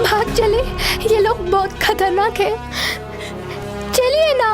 भाग चले, ये लोग बहुत खतरनाक है। चलिए ना।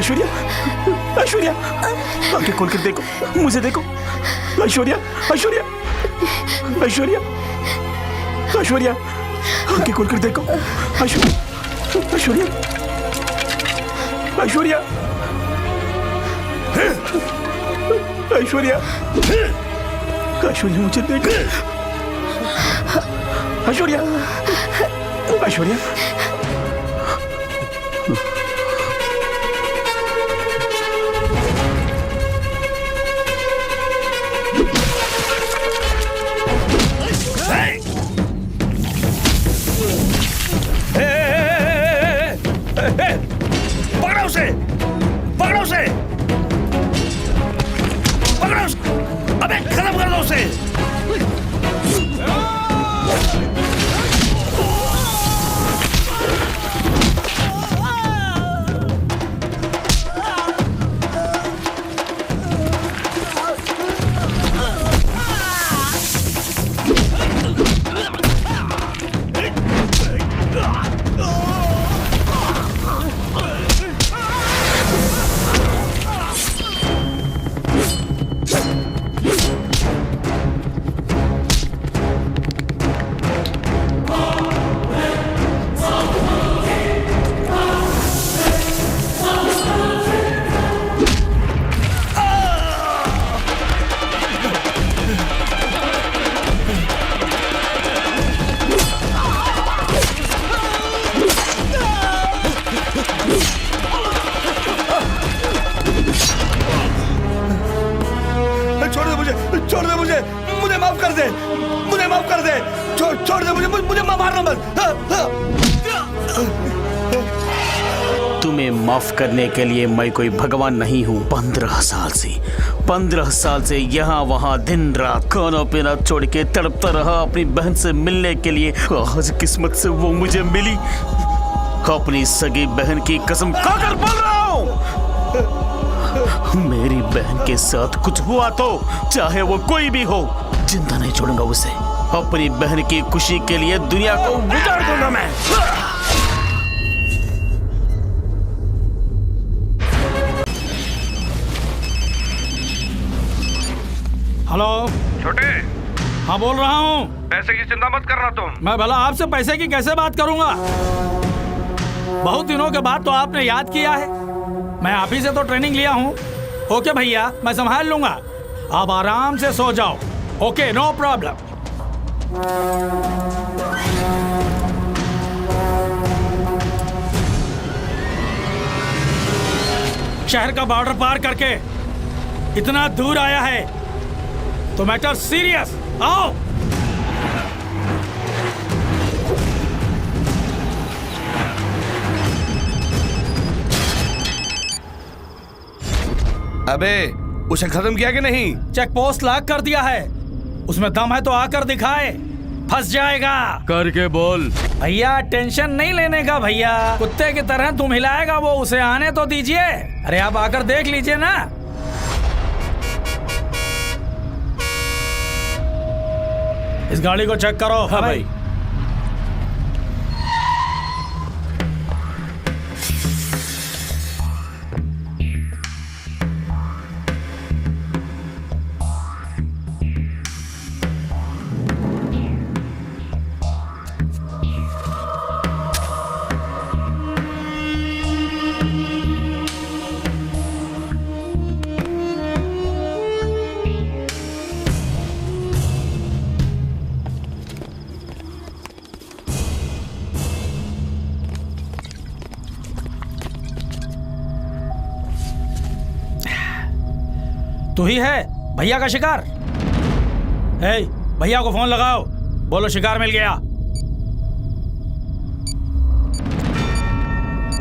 ऐश्वर्या, ऐश्वर्या, आंखें खोल कर देखो, मुझे देखो। ऐश्वर्या, ऐश्वर्या, ऐश्वर्या, ऐश्वर्या, आंखें खोल कर देखो। ऐश्वर्या, ऐश्वर्या, ऐश्वर्या, ऐश्वर्या, ऐश्वर्या, मुझे देखो। ऐश्वर्या, ऐश्वर्या, पकड़ो उसे, पकड़ो उसे, पकड़ो उसे, अबे खत्म कर दो उसे। छोड़ दे मुझे, मुझे माफ कर दे, मुझे माफ कर दे, छोड़ दे मुझे, मुझे मारना मत। तुम्हें माफ करने के लिए मैं कोई भगवान नहीं हूँ। 15 साल से यहाँ वहाँ दिन रात खाना पीना छोड़ के तड़पता रहा अपनी बहन से मिलने के लिए। आज किस्मत से वो मुझे मिली। अपनी सगी बहन की कसम खाकर बोल रहा हूँ, मेरी बहन के साथ कुछ हुआ तो चाहे वो कोई भी हो, जिंदा नहीं छोड़ूंगा उसे। अपनी बहन की खुशी के लिए दुनिया को उजाड़ दूंगा मैं। हेलो छोटे, हाँ बोल रहा हूँ। पैसे की चिंता मत करना तुम। मैं भला आपसे पैसे की कैसे बात करूंगा? बहुत दिनों के बाद तो आपने याद किया है। मैं आप ही से तो ट्रेनिंग लिया हूँ। ओके भैया, मैं संभाल लूंगा। आप आराम से सो जाओ। Okay, no problem. शहर का बॉर्डर पार करके इतना दूर आया है तो मैटर सीरियस। आओ। अबे उसे खत्म किया कि नहीं? चेक पोस्ट लॉक कर दिया है। उसमें दम है तो आकर दिखाए। फंस जाएगा। करके बोल। भैया टेंशन नहीं लेने का भैया, कुत्ते की तरह तुम हिलाएगा वो, उसे आने तो दीजिए। अरे आप आकर देख लीजिए ना। इस गाड़ी को चेक करो। हाँ भाई। तू ही है भैया का शिकार? ए, भैया को फोन लगाओ, बोलो शिकार मिल गया।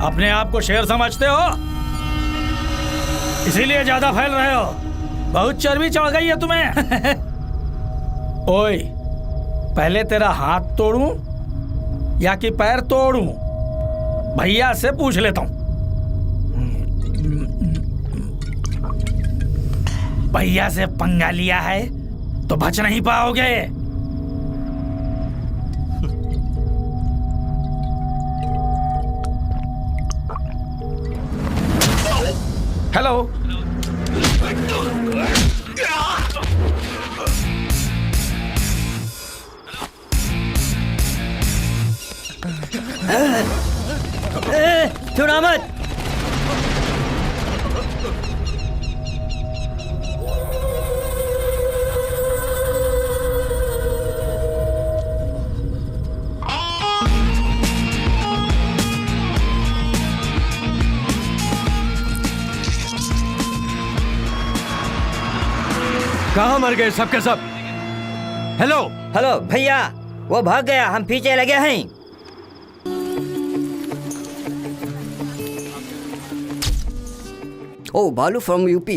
अपने आप को शेर समझते हो, इसीलिए ज्यादा फैल रहे हो। बहुत चर्बी चढ़ गई है तुम्हें। ओए, पहले तेरा हाथ तोड़ूं या कि पैर तोड़ूं? भैया से पूछ लेता हूं। भैया से पंगा लिया है तो बच नहीं पाओगे। हेलो। छुड़ा मत। कहाँ मर गए सबके सब? हेलो हेलो भैया, वो भाग गया, हम पीछे लगे हैं। Oh, Balu from UP.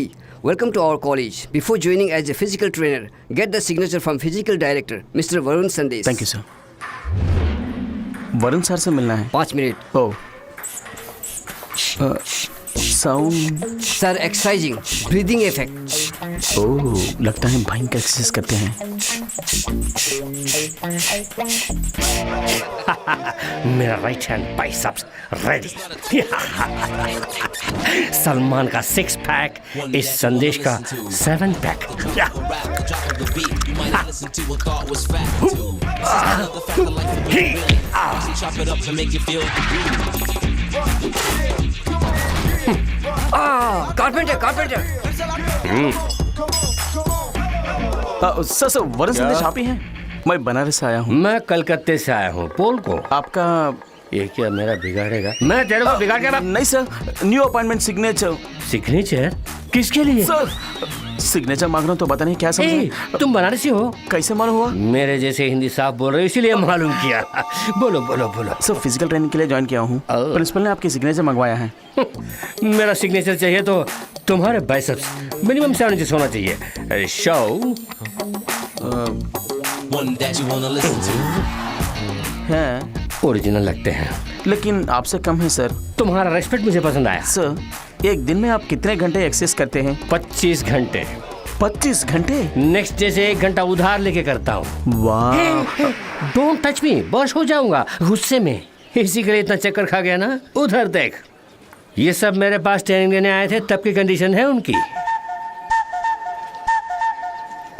Welcome to our college. Before joining as a physical trainer, get the signature from physical director, Mr. Varun Sandesh. Thank you sir. Varun sir से मिलना है। 5 minute. Oh sound. Sir, exercising, breathing effect. Oh, लगता है भयंकर exercise करते हैं। मेरा right hand biceps ready. Salman का 6 पैक, इस संदेश का 7 pack. Carpenter, carpenter. Sir Varun Sandesh आप ही हैं? मैं बनारस से आया हूँ। मैं कलकत्ते से आया हूँ। पोल को आपका ये क्या मेरा बिगाड़ेगा? मैं तेरे को बिगाड़ के नहीं sir, new appointment signature. Signature किसके लिए? सर सिग्नेचर मांग रहा हूँ तो पता नहीं क्या समझे। तुम बनारसी हो? कैसे मालूम हुआ? मेरे जैसे हिंदी साफ बोल रहे हो इसीलिए मालूम किया। बोलो बोलो बोलो। सर फिजिकल ट्रेनिंग के लिए ज्वाइन किया हूँ। प्रिंसिपल ने आपकी सिग्नेचर मंगवाया है। मेरा सिग्नेचर चाहिए तो तुम्हारे बाइसेप्स मिनिमम 7 इंच होना चाहिए। शो है ओरिजिनल लगते हैं लेकिन आपसे कम है सर। तुम्हारा रेस्पेक्ट मुझे पसंद आया। सर एक दिन में आप कितने घंटे एक्सरसाइज करते हैं? 25 घंटे। 25 घंटे? नेक्स्ट डे से 1 घंटा उधार लेके करता हूँ। वाह। डोंट टच मी, बॉस हो जाऊंगा गुस्से में। इसी के लिए इतना चक्कर खा गया ना। उधर देख, ये सब मेरे पास ट्रेनिंग लेने आए थे, तब की कंडीशन है उनकी।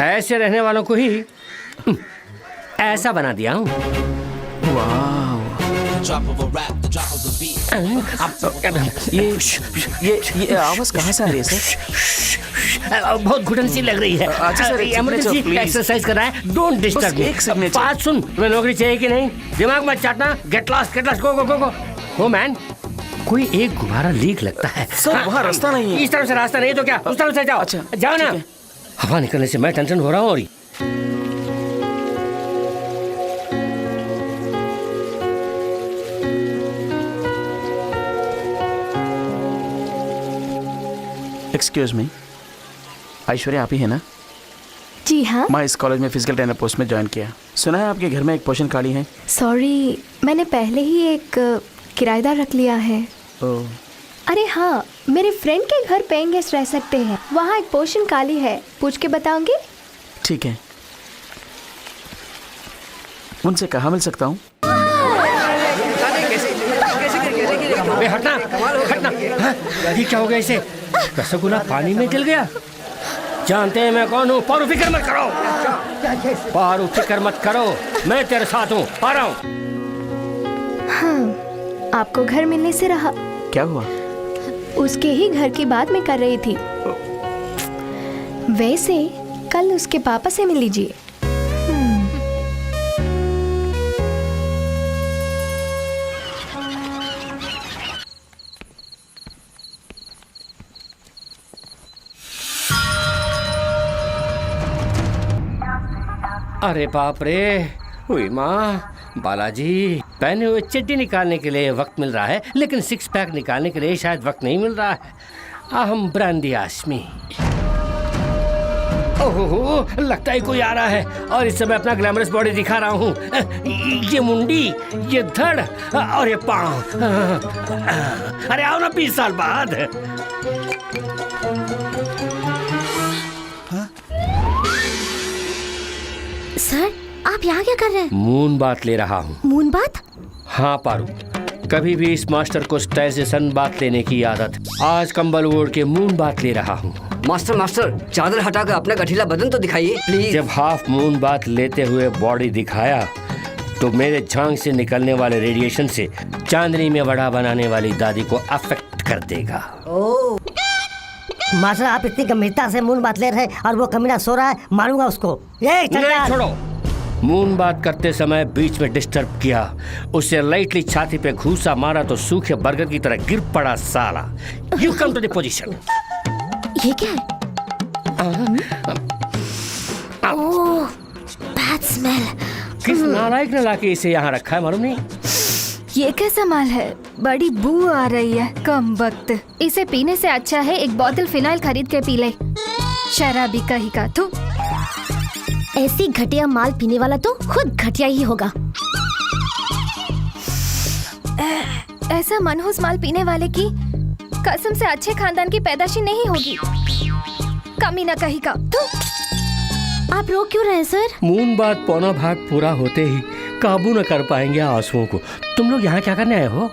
ऐसे रहने वालों को ही ऐसा बना दिया हूँ। ये आवाज कहाँ से आ रही है सर? बहुत घुटन सी लग रही है। अच्छा सर, एक इमरजेंसी signature, please. एक्सरसाइज कर रहा है, डोंट डिस्टर्ब मी। एक signature। बात सुन, तुम्हें नौकरी चाहिए कि नहीं? दिमाग मत चाटना। गेट लॉस्ट, गो गो गो गो। हो मैन, कोई एक गुब्बारा लीक लगता है। सर, वहाँ रास्ता नहीं है। इस तरफ से रास्ता नहीं तो क्या, उस तरफ से जाओ। अच्छा, जाओ ना। हवा निकलने से मैं टेंशन हो रहा हूँ। और एक्सक्यूज मी, ऐश्वर्या आप ही है ना? जी हाँ। मैं इस कॉलेज में फिजिकल ट्रेनर पोस्ट में ज्वाइन किया। सुना है आपके घर में एक पोजीशन खाली है। सॉरी, मैंने पहले ही एक किराएदार रख लिया है। अरे हाँ, मेरे फ्रेंड के घर पेइंग गेस्ट रह सकते हैं, वहाँ एक पोजीशन खाली है, पूछ के बताऊंगी। ठीक है, उनसे कहाँ मिल सकता हूँ? हटना, हटना। हाँ, ये क्या हो गया इसे? रसगुल्ला पानी में गिर गया। जानते हैं मैं कौन हूँ? पारू, फिक्र मत करो। पारू, फिक्र मत करो, मैं तेरे साथ हूँ, आ रहा हूँ। हाँ, आपको घर मिलने से रहा। क्या हुआ? उसके ही घर की बात मैं कर रही थी। वैसे कल उसके पापा से मिल लीजिए। अरे बाप रे, हुई माँ, बालाजी, पहने हुए चड्डी निकालने के लिए वक्त मिल रहा है, लेकिन सिक्स पैक निकालने के लिए शायद वक्त नहीं मिल रहा है। अहम ब्रांडी आशमी। ओहो, लगता है कोई आ रहा है और इस समय अपना ग्लैमरस बॉडी दिखा रहा हूँ। ये मुंडी, ये धड़ और ये पाँव। अरे आओ ना 20 साल बाद। सर, आप यहाँ क्या कर रहे हैं? मून बात ले रहा हूँ। मून बात? हाँ पारू, कभी भी इस मास्टर को स्टाइल से सन बात लेने की आदत। आज कंबल ओढ़ के मून बात ले रहा हूँ। मास्टर, चादर हटाकर अपना गठीला बदन तो दिखाइए प्लीज। जब हाफ मून बात लेते हुए बॉडी दिखाया तो मेरे झांग से निकलने वाले रेडिएशन से चांदनी में वड़ा बनाने वाली दादी को अफेक्ट कर देगा। मास्टर, आप इतनी गंभीरता से मून बात ले रहे हैं और वो कमीना सो रहा है, मारूंगा उसको। ये नहीं, छोड़ो। मून बात करते समय बीच में डिस्टर्ब किया, उसे लाइटली छाती पे घूसा मारा तो सूखे बर्गर की तरह गिर पड़ा साला। You come to the position. ये क्या है? Oh, bad smell. किस नालायक ने लाके इसे यहाँ रखा है मालूम नहीं? ये कैसा माल है? बड़ी बू आ रही है, कम वक्त। इसे पीने से अच्छा है एक बोतल फिनाइल खरीद के पी ले। शराबी कहीं का। तू ऐसी घटिया माल पीने वाला तो खुद घटिया ही होगा। ऐसा मनहूस माल पीने वाले की कसम से अच्छे खानदान की पैदाशी नहीं होगी। कमीना कहीं का। तू आप रो क्यों रहे सर? मून बात पौना भाग पूरा होते ही काबू न कर पाएंगे आंसुओं को। तुम लोग यहाँ क्या करने आए हो?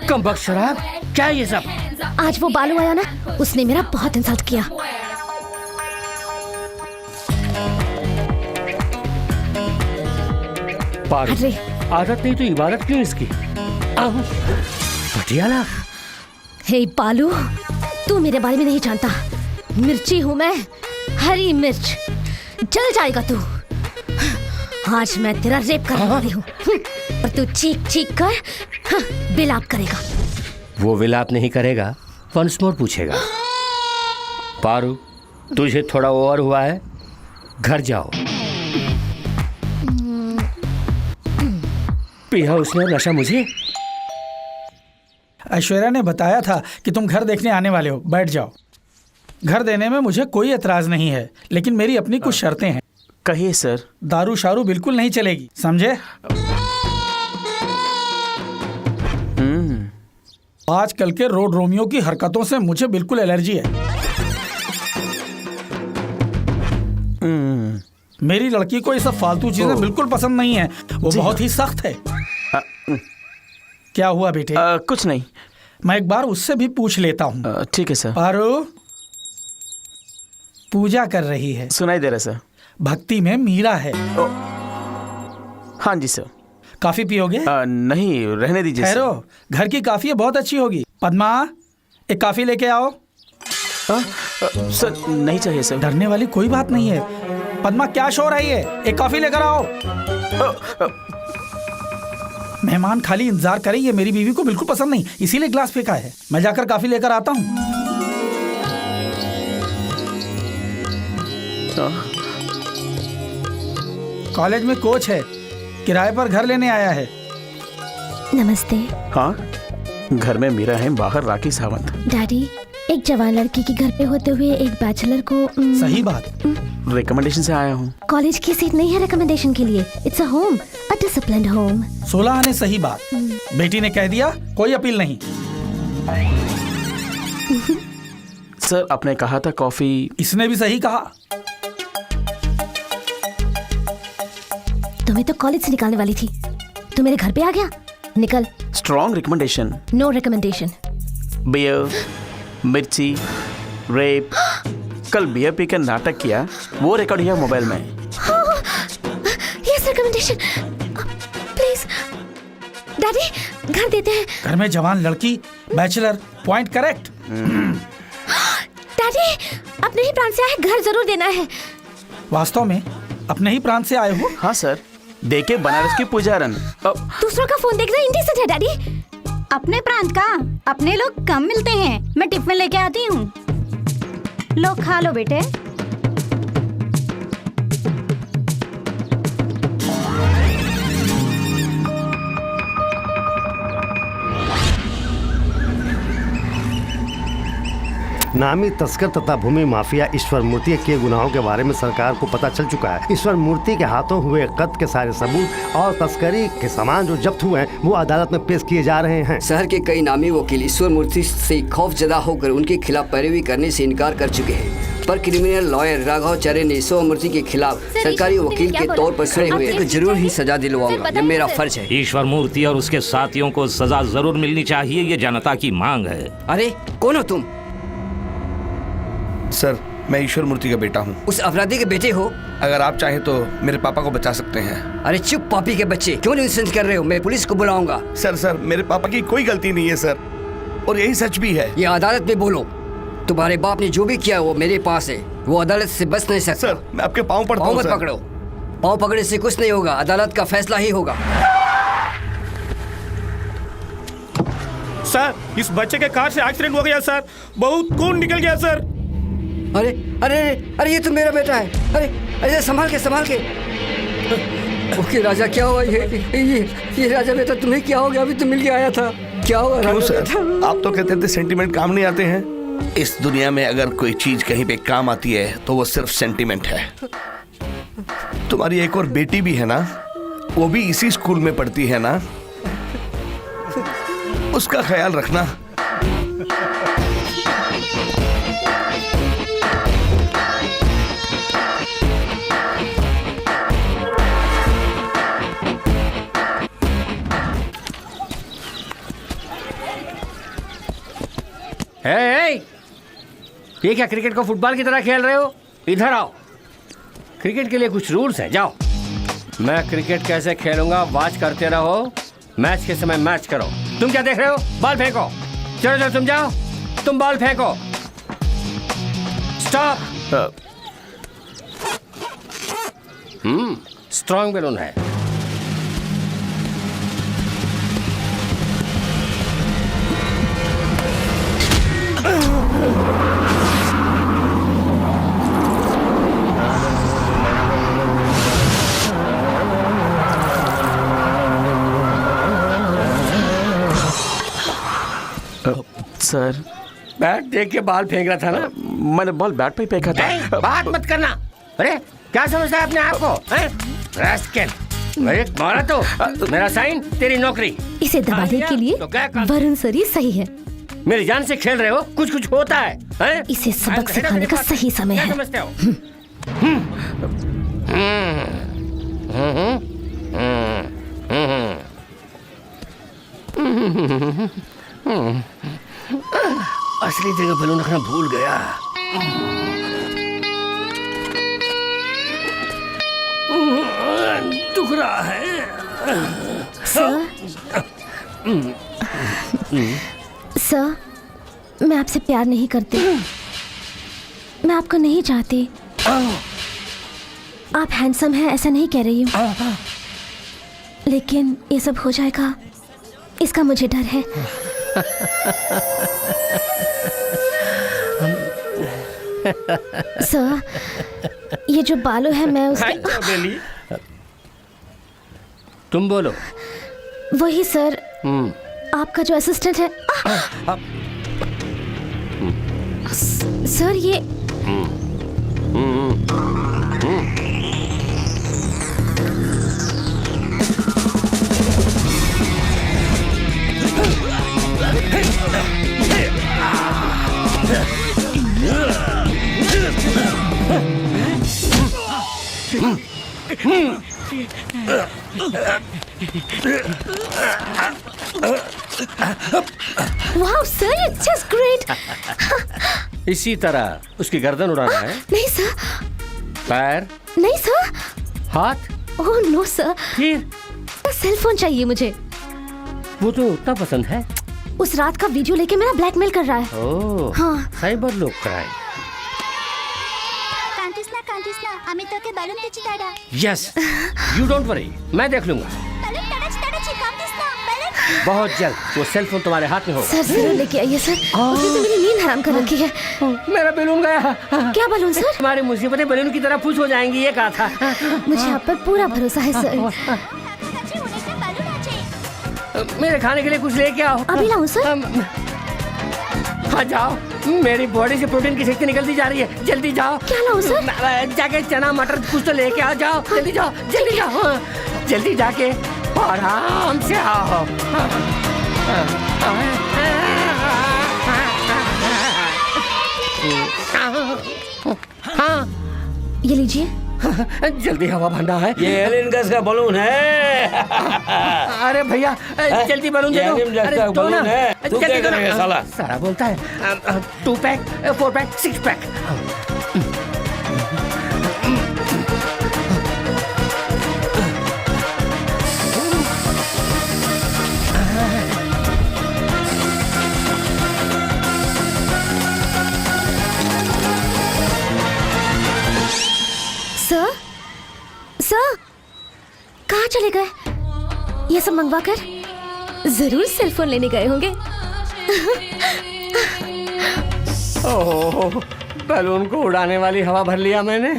कम बख्श शराब, क्या ये सब? आज वो बालू आया ना, उसने मेरा बहुत इंसल्ट किया। पागल, अरे आदत नहीं तो इबादत क्यों इसकी? पटियाला। हे बालू, तू मेरे बारे में नहीं जानता। मिर्ची हूँ मैं, हरी मिर्च। जल जाएगा तू। आज मैं तेरा रेप करने वाली हूँ और तू चीख चीख कर बिलाप करेगा। वो विलाप नहीं करेगा, वंस मोर पूछेगा। पारू, तुझे थोड़ा ओवर हुआ है, घर जाओ। पिया उसने नशा मुझे। ऐश्वर्या ने बताया था कि तुम घर देखने आने वाले हो, बैठ जाओ। घर देने में मुझे कोई एतराज नहीं है, लेकिन मेरी अपनी कुछ शर्तें हैं। कहिए सर। दारू शारू बिल्कुल नहीं चलेगी, समझे? आजकल के रोड रोमियो की हरकतों से मुझे बिल्कुल एलर्जी है। मेरी लड़की को ये सब फालतू चीजें बिल्कुल पसंद नहीं है। वो बहुत ही सख्त है। क्या हुआ बेटे? कुछ नहीं। मैं एक बार उससे भी पूछ लेता हूँ। ठीक है सर। पारू, पूजा कर रही है। सुनाई दे रहा सर। भक्ति में मीरा है। हाँ जी सर। कॉफी पियोगे? नहीं, रहने दीजिए। ठहरो, घर की कॉफी बहुत अच्छी होगी। पद्मा, एक कॉफी लेके आओ। सर नहीं चाहिए सर। डरने वाली कोई बात नहीं है। पद्मा, क्या शोर है ये? एक कॉफी लेकर आओ। मेहमान खाली इंतजार करें, ये मेरी बीवी को बिल्कुल पसंद नहीं, इसीलिए ग्लास फेंका है। मैं जाकर कॉफी लेकर आता हूँ। कॉलेज में कोच है, किराए पर घर लेने आया है। नमस्ते। हाँ, घर में मीरा है, बाहर राखी सावंत। डैडी, एक जवान लड़की के घर पे होते हुए एक बैचलर को सही बात। रिकमेंडेशन से आया हूँ। कॉलेज की सीट नहीं है रिकमेंडेशन के लिए। It's a home, a disciplined home. 16 आने सही बात। बेटी ने कह दिया, कोई अपील नहीं। सर आपने कहा था कॉफी। इसने भी सही कहा। तुम्हें तो कॉलेज से निकालने वाली थी, तू मेरे घर पे आ गया। निकल। Strong recommendation. No recommendation. Beer, मिर्ची, रेप। कल बियर पीकर नाटक किया, वो रिकॉर्ड किया मोबाइल में। Yes recommendation. प्लीज डैडी, घर देते हैं। घर में जवान लड़की, बैचलर, पॉइंट करेक्ट। डैडी, अपने ही प्रांत से आए, घर जरूर देना है। वास्तव में अपने ही प्रांत से आए हो? हाँ सर, देखे बनारस की पुजारन। दूसरों का फोन देखना इंडिसेंट है डैडी। अपने प्रांत का अपने लोग कम मिलते हैं। मैं टिफिन लेके आती हूँ, लो खा लो बेटे। नामी तस्कर तथा भूमि माफिया ईश्वर मूर्ति के गुनाहों के बारे में सरकार को पता चल चुका है। ईश्वर मूर्ति के हाथों हुए कत्ल के सारे सबूत और तस्करी के सामान जो जब्त हुए हैं वो अदालत में पेश किए जा रहे हैं। शहर के कई नामी वकील ईश्वर मूर्ति से खौफजदा होकर उनके खिलाफ पैरवी करने से इनकार कर चुके हैं, पर क्रिमिनल लॉयर राघवाचार्य ने ईश्वर मूर्ति के खिलाफ सरकारी वकील के तौर पर खड़े हुए तो जरूर ही सजा दिलवाऊंगा, ये मेरा फर्ज है। ईश्वर मूर्ति और उसके साथियों को सजा जरूर मिलनी चाहिए, ये जनता की मांग है। अरे कौन हो तुम? सर, मैं ईश्वर मूर्ति का बेटा हूँ। उस अपराधी के बेटे हो? अगर आप चाहें तो मेरे पापा को बचा सकते हैं। अरे चुप पापी के बच्चे, क्यों नहीं कर रहे हो? मैं पुलिस को बुलाऊंगा। सर, मेरे पापा की कोई गलती नहीं है सर, और यही सच भी है। ये अदालत में बोलो। तुम्हारे बाप ने जो भी किया वो मेरे पास है, वो अदालत से बच नहीं सकता। सर, मैं आपके पाँव पड़ता हूँ। पाँव मत पकड़ो, पाँव पकड़ने से कुछ नहीं होगा, अदालत का फैसला ही होगा। सर, इस बच्चे के कार से एक्सीडेंट हो गया सर, बहुत खून निकल गया सर। अरे अरे अरे, ये तो मेरा बेटा है। अरे अरे, संभाल के। ओके राजा, क्या हुआ? ये राजा बेटा, तुम्हें क्या हो गया? अभी तो मिल के आया था, क्या हुआ? क्यों सर, आप तो कहते थे सेंटीमेंट काम नहीं आते हैं। इस दुनिया में अगर कोई चीज कहीं पे काम आती है तो वो सिर्फ सेंटीमेंट है। तुम्हारी एक और बेटी भी है ना, वो भी इसी स्कूल में पढ़ती है ना, उसका ख्याल रखना। ये क्या क्रिकेट को फुटबॉल की तरह खेल रहे हो? इधर आओ। क्रिकेट के लिए कुछ रूल्स हैं, जाओ। मैं क्रिकेट कैसे खेलूंगा वॉच करते रहो, मैच के समय मैच करो। तुम क्या देख रहे हो? बॉल फेंको। चलो तुम जाओ, तुम बॉल फेंको। स्टॉप। स्ट्रॉन्ग बैलून है। सर, बैट देख के बॉल फेंक रहा था ना? मैंने बॉल बैट पे फेंका था। बात मत करना। अरे क्या समझता है अपने आप को? रास्केल, मारा तो मेरा साइन, तेरी नौकरी। इसे दबाने के लिए वरुण सर ही सही है। मेरी जान से खेल रहे हो, कुछ होता है? इसे सबक सिखाने का सही समय है। समझते हो? असली जगह बैलून रखना भूल गया। रहा है। सर सर, मैं आपसे प्यार नहीं करती, मैं आपको नहीं चाहती। आप हैंडसम हैं ऐसा नहीं कह रही हूँ, लेकिन ये सब हो जाएगा इसका मुझे डर है। सर, ये जो बालू है मैं उसके... तुम बोलो। वही सर, आपका जो असिस्टेंट है। सर ये wow sir, it's just great. इसी तरह उसकी गर्दन उड़ाना है। नहीं सर। पैर? नहीं सर। हाथ? Oh no sir. फिर? सेल फोन चाहिए मुझे। वो तो उतना पसंद है। उस रात का वीडियो लेके मेरा ब्लैकमेल कर रहा है। ओह, हाँ। साइबर लोग क्राइम। আমি তোকে বালুন দিচ্ছি দাদা। यस, यू डोंट वरी, मैं देख लूंगा। बहुत जल्द वो सेल फोन तुम्हारे हाथ में होगा। सर जरूर लेके आइए सर, उसने तो मेरी नींद हराम कर रखी है। मेरा बैलून गया। क्या बैलून सर? तुम्हारी मुसीबतें बैलून की तरह फूस हो जाएंगी, ये कहा था। मुझे आप पर पूरा भरोसा है सर। मेरे खाने के लिए कुछ लेके आओ। अभी लाऊं सर? हाँ जाओ, मेरी बॉडी से प्रोटीन की शक्ति निकलती जा रही है, जल्दी जाओ। क्या लाऊं सर? जाके चना मटर कुछ तो लेके आओ, जाओ जल्दी जाओ, जल्दी जाओ, जल्दी जाके आराम से आओ। हाँ ये लीजिए। जल्दी हवा भरना है। ये एलियन गैस का बलून है। अरे भैया जल्दी बलून दे दो। अरे बलून है, तू क्या करेगा साला? सारा बोलता है 2 pack 4 pack 6 pack. Sir sir, कहाँ चले गए? ये सब मंगवा कर जरूर सेल फोन लेने गए होंगे। ओह, बैलून को उड़ाने वाली हवा भर लिया मैंने।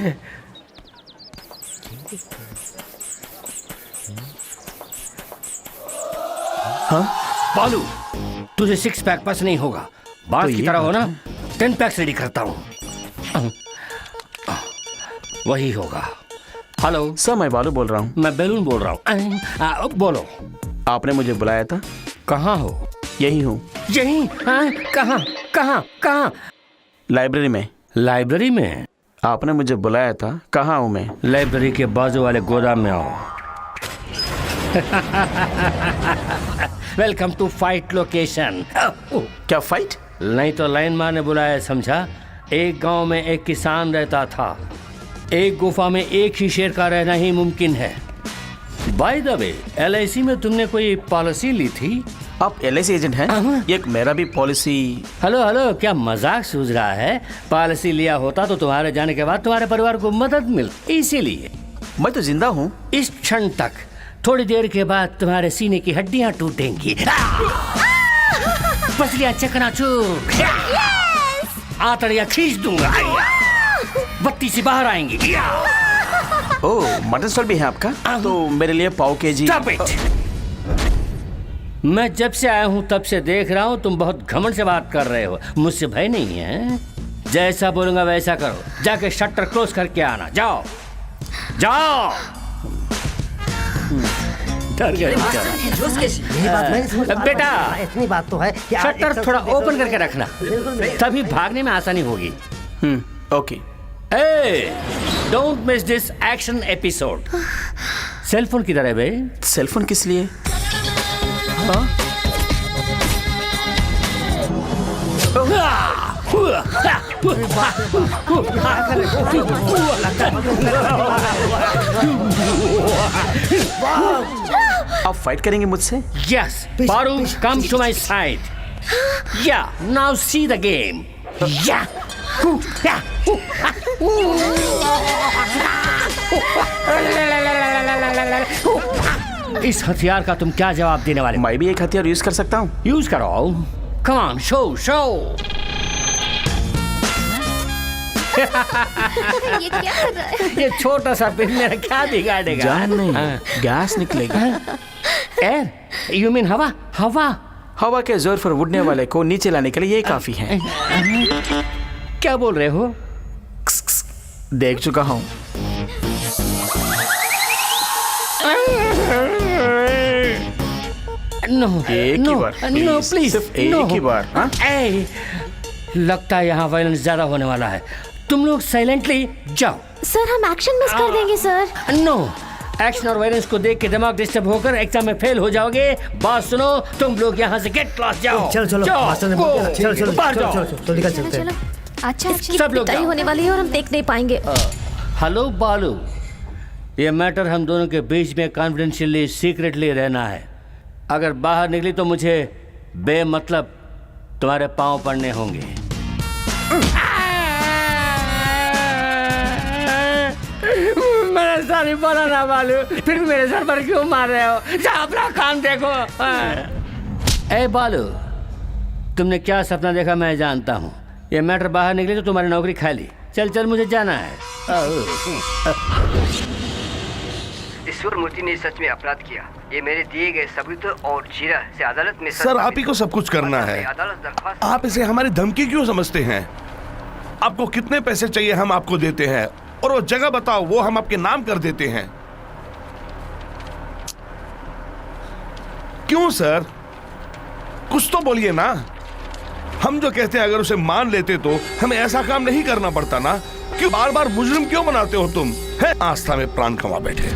हाँ बालू, तुझे 6 पैक पास नहीं होगा। बात की तरह हो ना, 10 पैक्स रेडी करता हूँ, वही होगा। हेलो सर, मैं बालू बोल रहा हूँ। मैं बैलून बोल रहा हूँ। बोलो। आपने मुझे बुलाया था? कहाँ हो? यही हूँ। यही? कहाँ कहाँ कहाँ? लाइब्रेरी में। लाइब्रेरी में? आपने मुझे बुलाया था, कहाँ हूँ मैं? लाइब्रेरी के बाजू वाले गोदाम में आओ। Welcome to fight location. क्या फाइट? नहीं तो लाइन मार ने बुलाया, समझा? एक गांव में एक किसान रहता था। एक गुफा में एक ही शेर का रहना ही मुमकिन है। बाय द वे, LIC में तुमने कोई पॉलिसी ली थी? आप LIC एजेंट हैं? एक मेरा भी पॉलिसी। हेलो हेलो, क्या मजाक सूझ रहा है? पॉलिसी लिया होता तो तुम्हारे जाने के बाद तुम्हारे परिवार को मदद मिल, इसीलिए। मैं तो जिंदा हूँ। इस क्षण तक, थोड़ी देर के बाद तुम्हारे सीने की हड्डियां टूटेंगी, पसलियां चकनाचूर, आंतड़ियां खींच दूंगा, बत्ती से बाहर आएंगी। ओह, मटन स्टॉल भी है आपका? तो मेरे लिए पाव KG। Stop it! मैं जब से आया हूं तब से देख रहा हूं तुम बहुत घमंड से बात कर रहे हो। मुझसे भय नहीं है। जैसा बोलूंगा वैसा करो। जाके शटर क्लोज करके आना। जाओ जाओ। डर गए बेटा। इतनी बात तो है कि शटर थोड़ा ओपन करके रखना, तभी भागने में आसानी होगी। Okay. Don't miss this action episode. Cellphone किधर है बे? सेलफोन किस लिए? आप फाइट करेंगे मुझसे? Yes, Paru, come to my side. Yeah, now see the game. Yeah. इस हथियार का तुम क्या जवाब देने वाले? मैं भी एक हथियार यूज कर सकता हूँ। यूज करो। Come on, show. ये क्या कर रहा है? ये छोटा सा पिन मेरा क्या बिगाड़ेगा? जान नहीं, गैस निकलेगा। एयर? You mean हवा? हवा के जोर पर उड़ने वाले को नीचे लाने के लिए ये काफी है। क्या बोल रहे हो? देख चुका हूँ। No, एक ही बार, no, please, सिर्फ एक ही बार। हाँ? लगता है यहाँ वायलेंस ज्यादा होने वाला है। तुम लोग साइलेंटली जाओ। सर हम एक्शन मिस कर देंगे सर। नो, एक्शन और वायलेंस को देख के दिमाग डिस्टर्ब होकर एग्जाम में फेल हो जाओगे। बात सुनो, तुम लोग यहाँ से गेट क्लास जाओ। चलो निकल चलते हैं। अच्छा सब लोग पिटाई होने वाली है और हम देख नहीं पाएंगे। हेलो बालू, ये मैटर हम दोनों के बीच में कॉन्फिडेंशियली सीक्रेटली रहना है। अगर बाहर निकली तो मुझे बेमतलब तुम्हारे पांव पड़ने होंगे। मेरे सर बोला ना बालू, फिर भी मेरे सर पर क्यों मार रहे हो? जा अपना काम देखो। ए बालू, तुमने क्या सपना देखा मैं जानता हूँ। ये मैटर बाहर निकली तो तुम्हारी नौकरी खाली। चल मुझे जाना है। ईश्वर मूर्ति ने सच में अपराध किया। ये मेरे दिए गए सबूत और जीरा से अदालत में सर आप ही को सब कुछ करना है। आप इसे हमारी धमकी क्यों समझते हैं? आपको कितने पैसे चाहिए हम आपको देते हैं, और वो जगह बताओ वो हम आपके नाम कर देते हैं। क्यों सर, कुछ तो बोलिए ना। हम जो कहते हैं अगर उसे मान लेते तो हमें ऐसा काम नहीं करना पड़ता ना। क्यों बार बार मुजरिम क्यों बनाते हो तुम? है आस्था में प्राण कमा बैठे।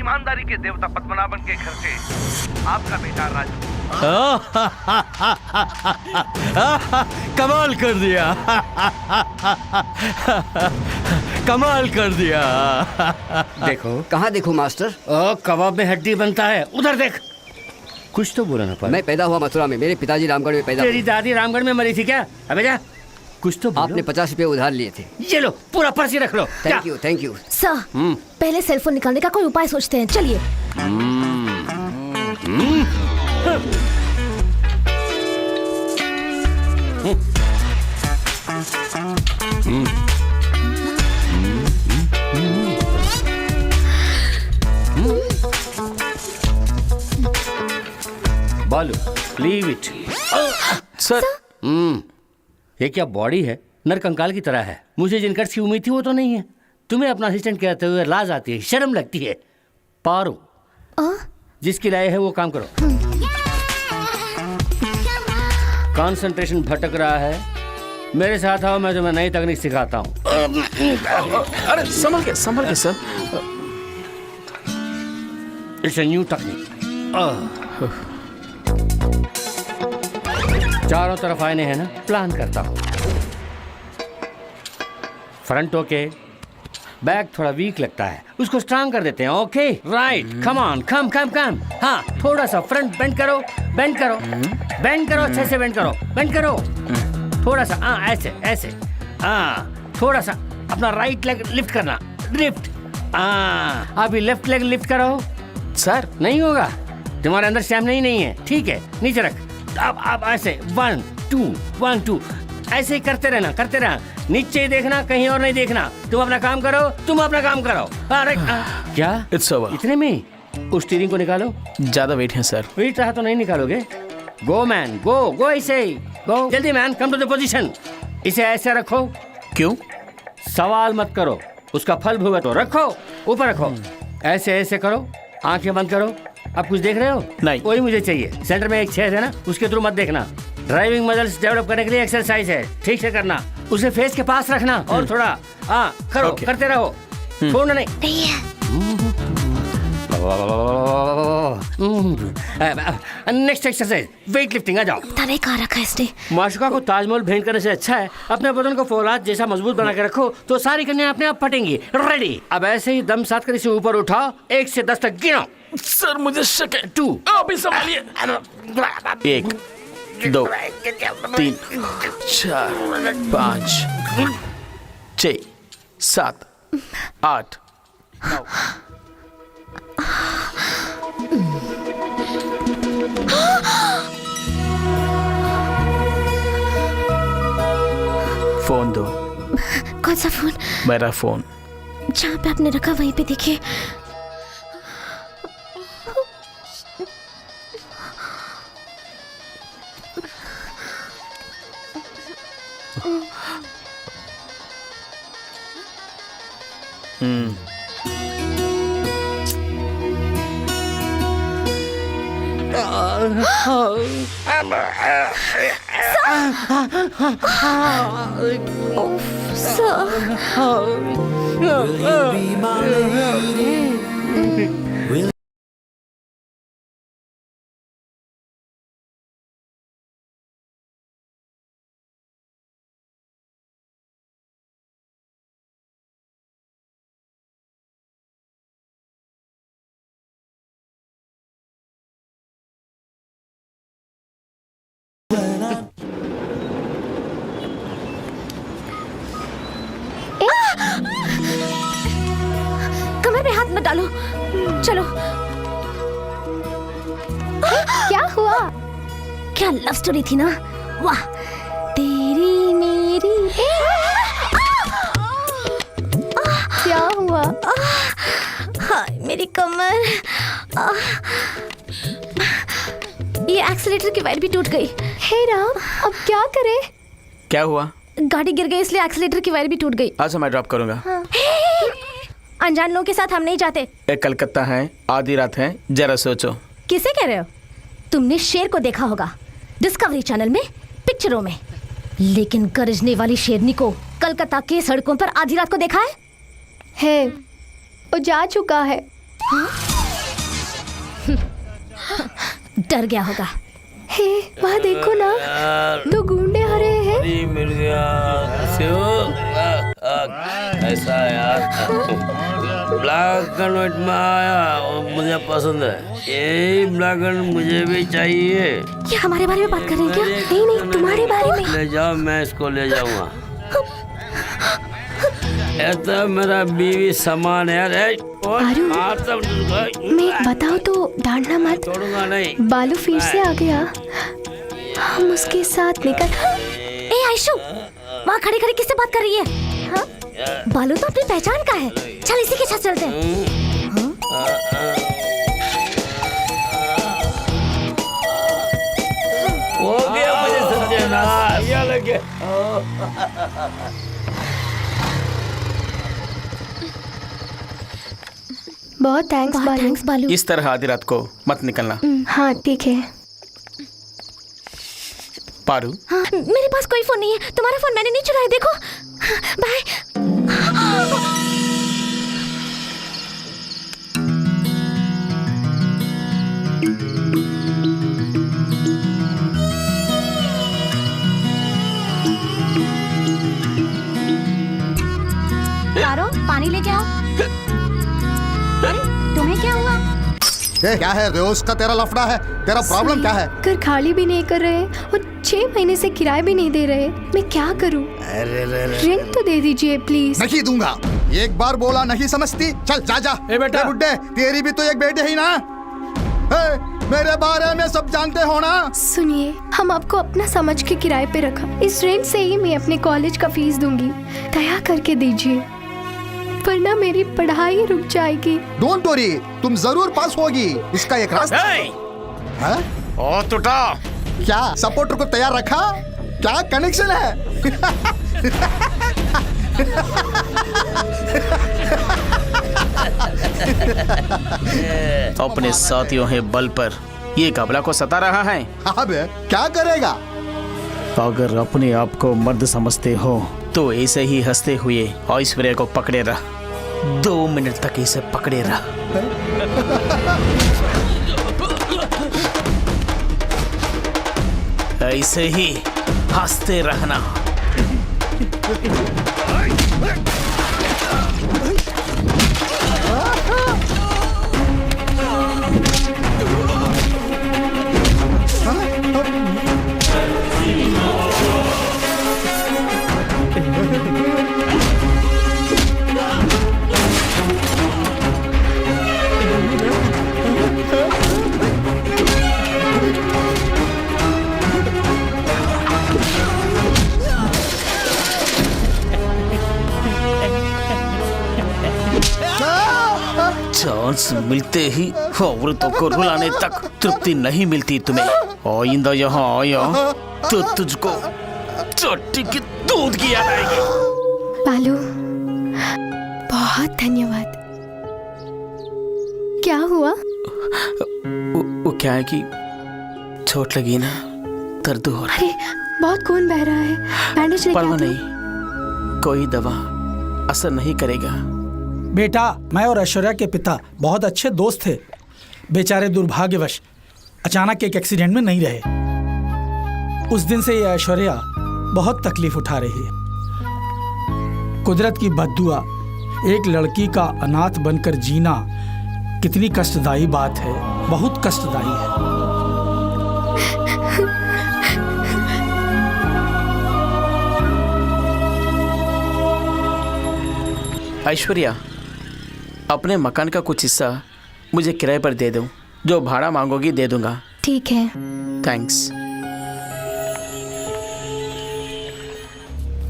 ईमानदारी के देवता पद्मनाभन के घर से आपका बेटा राजू। कमाल कर दिया। कमाल कर दिया। देखो कहाँ देखो मास्टर? कबाब में हड्डी बनता है, उधर देख। कुछ तो बोला ना पर। मैं पैदा हुआ मथुरा में, मेरे पिताजी रामगढ़ में पैदा। तेरी दादी रामगढ़ में मरी थी क्या? अबे जा, कुछ तो बोलो। आपने 50 रुपए उधार लिए थे। ये लो, पूरा पर्ची रख लो। Thank you. सर पहले सेलफोन निकालने का कोई उपाय सोचते हैं। चलिए। बालू, लीव इट। सर ये क्या बॉडी है? नरकंकाल की तरह है। मुझे जिन कट्स की उम्मीद थी वो तो नहीं है। तुम्हें अपना असिस्टेंट कहते हुए लाज आती है, शर्म लगती है। पारो, जिसकी लाए है वो काम करो। कंसंट्रेशन भटक रहा है। मेरे साथ आओ, मैं तुम्हें नई तकनीक सिखाता हूँ। अरे संभल के sir. It's a new technique. चारों तरफ आईने हैं ना, प्लान करता हूँ। फ्रंट ओके, बैक थोड़ा वीक लगता है, उसको स्ट्रांग कर देते हैं। ओके राइट, कम ऑन, कम। हाँ, थोड़ा सा फ्रंट बेंड करो, अच्छे से बेंड करो। थोड़ा सा ऐसे। थोड़ा सा अपना राइट लेग लिफ्ट करना, अभी लेफ्ट लेग लिफ्ट करो। सर नहीं होगा, तुम्हारे अंदर स्टैमिना ही नहीं है। ठीक है, नीचे रख। अब ऐसे 1 2 ऐसे ही करते रहना। नीचे ही देखना, कहीं और नहीं देखना। तुम अपना काम करो। अरे क्या इट्स ओवर। इतने में उस स्टीयरिंग को निकालो। ज्यादा वेट है सर। वेट रहा तो नहीं निकालोगे। गो मैन, गो ऐसे ही गो। जल्दी man, come to the position. इसे ऐसे रखो। क्यों? सवाल मत करो, उसका फल भुगतो। रखो, ऊपर रखो। ऐसे करो, आंखें बंद करो। आप कुछ देख रहे हो? नहीं। वही मुझे चाहिए। सेंटर में एक छेद है ना, उसके थ्रू मत देखना। ड्राइविंग मसल्स डेवलप करने के लिए एक्सरसाइज है, ठीक से करना। उसे फेस के पास रखना और थोड़ा करो। करते रहो, छोड़ना नहीं। Next exercise weight lifting. आ जाओ। पता नहीं कहाँ रखा है इसने। माशुका को ताजमहल भेंट करने से अच्छा है अपने बदन को फौलाद जैसा मजबूत बना के रखो, तो सारी कन्याएं अपने आप फटेंगी। रेडी? अब ऐसे ही दम साथ कर इसे ऊपर उठाओ, 1 से 10 तक गिनो। सर मुझे शक है। 2 अभी संभालिए। 1 2 3 4 5 6 7 8 9। फोन दो। कौन सा फोन? मेरा फोन। जहाँ पे आपने रखा वहीं पे देखिए। कमर में हाथ मत डालो। चलो। क्या हुआ? क्या लव स्टोरी थी ना? वाह। तेरी मेरी। क्या हुआ? हाय मेरी कमर। ये एक्सीलेटर की वायर भी टूट गई। हे राम, अब क्या करें? क्या हुआ? गाड़ी गिर गई इसलिए एक्सीलेटर की वायर भी टूट गई। अच्छा मैं ड्रॉप करूंगा। हाँ। अनजान लोगों के साथ हम नहीं जाते। एक कलकत्ता है, आधी रात है, जरा सोचो। किसे कह रहे हो? तुमने शेर को देखा होगा डिस्कवरी चैनल में, पिक्चरों में, लेकिन गरजने वाली शेरनी को कलकत्ता के सड़कों पर आधी रात को देखा है? वो जा चुका है। डर गया होगा। हे वहाँ देखो ना, 2 गुंडे आ रहे हैं। ऐसा यार ब्लैक एंड व्हाइट में आया और मुझे पसंद है। यही ब्लैक एंड मुझे भी चाहिए। ये हमारे बारे में बात कर रहे हैं क्या? नहीं नहीं, तुम्हारे बारे में। ले जाओ, मैं इसको ले जाऊंगा। ये तो मेरा बीवी समान है यार। मैं बताओ तो डांटना मत। छोड़ूंगा नहीं। बालू फिर से आ गया। हम उसके साथ निकल। ए आयशु, वहाँ खड़ी खड़ी किससे बात कर रही है? हाँ? बालू तो अपनी पहचान का है। चल इसी के साथ चलते हैं। हो गया मुझे सत्यानाश। क्या लगे? बहुत थैंक्स बालू। इस तरह आधी रात को मत निकलना। हाँ ठीक है। पारू। हाँ, मेरे पास कोई फोन नहीं है। तुम्हारा फोन मैंने नहीं चुराया, देखो। बाय। तारो, पानी लेके आओ। अरे तुम्हें क्या हुआ? क्या है रोज का तेरा लफड़ा है? तेरा प्रॉब्लम क्या है? घर खाली भी नहीं कर रहे और 6 महीने से किराया भी नहीं दे रहे। मैं क्या करूं? रेंट तो दे दीजिए प्लीज। नहीं दूंगा। एक बार बोला नहीं समझती। चल जा जा। ए बेटा बुड्ढे, तेरी भी तो एक बेटी ही ना। मेरे बारे में सब जानते हो ना। सुनिए, हम आपको अपना समझ के किराए पे रखा। इस रेंट से ही मैं अपने कॉलेज का फीस दूंगी। दया करके दीजिए, वरना मेरी पढ़ाई रुक जाएगी। डोंट वरी, तुम जरूर पास होगी। इसका एक रास्ता है। ओ टूटा। क्या सपोर्टर को तैयार रखा? क्या कनेक्शन है? अपने साथियों के बल पर ये कबला को सता रहा है। अब क्या करेगा? अगर अपने आप को मर्द समझते हो तो ऐसे ही हंसते हुए ऐश्वर्या को पकड़े रह। 2 मिनट तक इसे पकड़े रह। ऐसे ही हंसते रहना। चांस मिलते ही औरतों को रुलाने तक तृप्ति नहीं मिलती तुम्हें। आइंदा यहाँ आया तो तुझको चोटी की दूध की याद आएगी। पालू, बहुत धन्यवाद। क्या हुआ? वो क्या है कि चोट लगी ना, दर्द हो रहा है। अरे बहुत खून बह रहा है, बैंडेज लेके परवाह आती हूँ। नहीं, कोई दवा असर नहीं करेगा। बेटा, मैं और ऐश्वर्या के पिता बहुत अच्छे दोस्त थे। बेचारे दुर्भाग्यवश अचानक एक एक्सीडेंट में नहीं रहे। उस दिन से ये ऐश्वर्या बहुत तकलीफ उठा रही है। कुदरत की बद्दुआ, एक लड़की का अनाथ बनकर जीना कितनी कष्टदायी बात है, बहुत कष्टदायी है। ऐश्वर्या, अपने मकान का कुछ हिस्सा मुझे किराए पर दे दो। जो भाड़ा मांगोगी दे दूंगा। ठीक है। थैंक्स।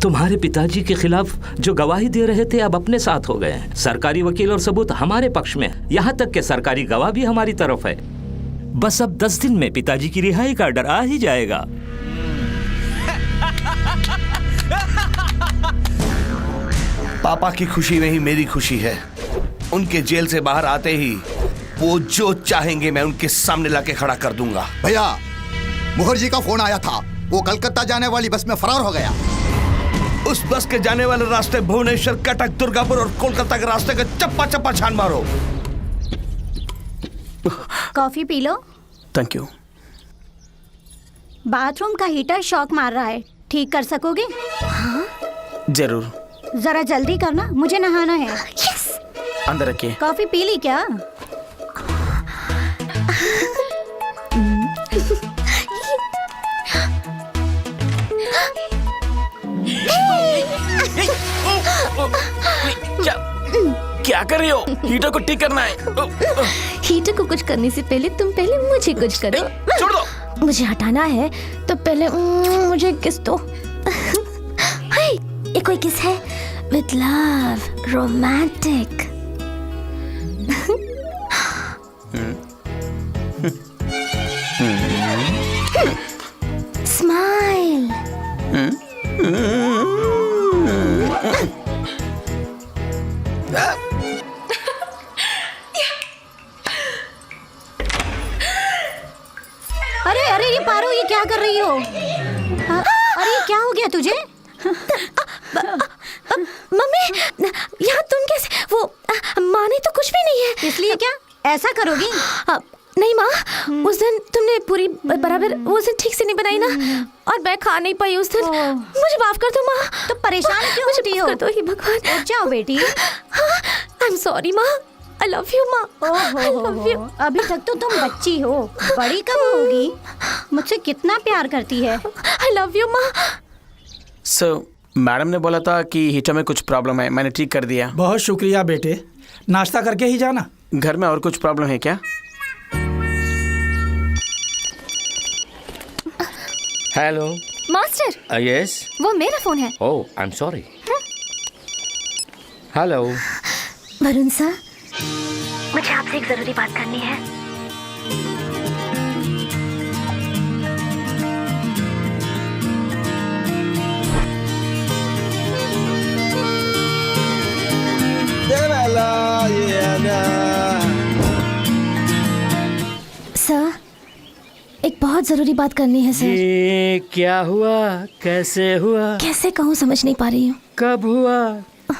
तुम्हारे पिताजी के खिलाफ जो गवाही दे रहे थे अब अपने साथ हो गए हैं। सरकारी वकील और सबूत हमारे पक्ष में, यहाँ तक के सरकारी गवाह भी हमारी तरफ है। बस अब 10 दिन में पिताजी की रिहाई का ऑर्डर आ ही जाएगा। पापा की खुशी में ही मेरी खुशी है। उनके जेल से बाहर आते ही वो जो चाहेंगे मैं उनके सामने लाके खड़ा कर दूंगा। भैया, मुखर्जी का फोन आया था, वो कलकत्ता जाने वाली बस में फरार हो गया। उस बस के जाने वाले रास्ते भुवनेश्वर, कटक, दुर्गापुर और कोलकाता के रास्ते का चप्पा चप्पा छान मारो। Coffee P low. Thank you. Bathroom का हीटर शॉक मार रहा है, ठीक कर सकोगे? हाँ? जरूर। जरा जल्दी करना, मुझे नहाना है। यस। अंदर रखिए। कॉफी पी ली क्या? क्या कर रही हो? हीटर को ठीक करना है। हीटर को कुछ करने से पहले तुम पहले मुझे कुछ करो। छोड़ दो। मुझे हटाना है तो पहले मुझे किस दो। ये कोई किस है? With love, romantic. Smile. अरे अरे ये पारो, ये क्या कर रही हो? अरे ये क्या हो गया तुझे? मम्मी, यहाँ तुम कैसे? वो माँ ने तो कुछ भी नहीं है। इसलिए क्या ऐसा करोगी? नहीं माँ, उस दिन तुमने पूरी बराबर वो दिन ठीक से नहीं बनाई ना, और मैं खा नहीं पाई उस दिन। मुझे माफ कर दो माँ। तो परेशान क्यों होती हो? कर दो ही भगवान। उठ जाओ बेटी। आई एम सॉरी माँ। आई लव यू माँ। I love you. अभी तक तो तुम बच्ची हो, बड़ी कब होगी? मुझसे कितना प्यार करती है। आई लव यू माँ। सो मैडम ने बोला था कि हीटर में कुछ प्रॉब्लम है, मैंने ठीक कर दिया। बहुत शुक्रिया बेटे, नाश्ता करके ही जाना। घर में और कुछ प्रॉब्लम है क्या? Hello master. यस। वो मेरा फोन है। Oh, I am sorry. Hello Varun sir, मुझे आपसे एक जरूरी बात करनी है। सर, एक बहुत जरूरी बात करनी है सर। ये क्या हुआ? कैसे हुआ? कैसे कहूँ, समझ नहीं पा रही हूँ। कब हुआ?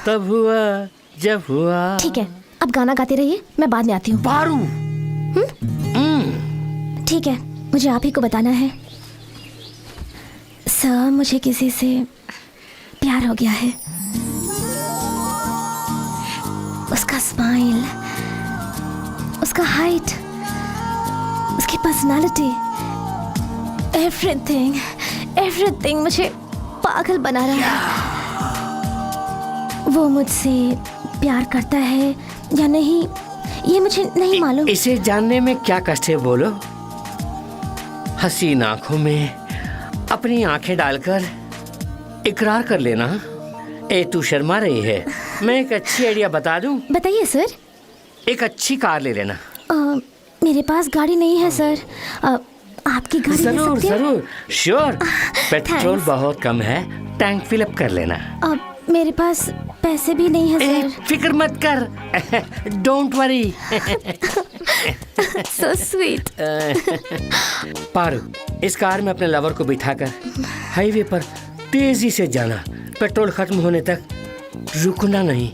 तब हुआ जब हुआ। ठीक है, अब गाना गाते रहिए, मैं बाद में आती हूँ। पारू। ठीक है, मुझे आप ही को बताना है। सर, मुझे किसी से प्यार हो गया है। उसका स्माइल, उसका हाइट, उसकी पर्सनालिटी, एवरीथिंग मुझे पागल बना रहा है। वो मुझसे प्यार करता है या नहीं ये मुझे नहीं मालूम। इसे जानने में क्या कष्ट है बोलो? हसीन आंखों में अपनी आंखें डालकर इकरार कर लेना। ए तू शर्मा रही है, मैं एक अच्छी आइडिया बता दूं? बताइए सर। एक अच्छी कार ले लेना। मेरे पास गाड़ी नहीं है सर। आपकी गाड़ी ले जरूर सकते हैं? जरूर, श्योर। पेट्रोल बहुत कम है, टैंक फिल अप कर लेना। मेरे पास पैसे भी नहीं है सर। फिक्र मत कर, don't worry. So sweet. Paru, इस कार में अपने लवर को बिठाकर हाईवे पर तेजी से जाना, पेट्रोल खत्म होने तक रुकना नहीं।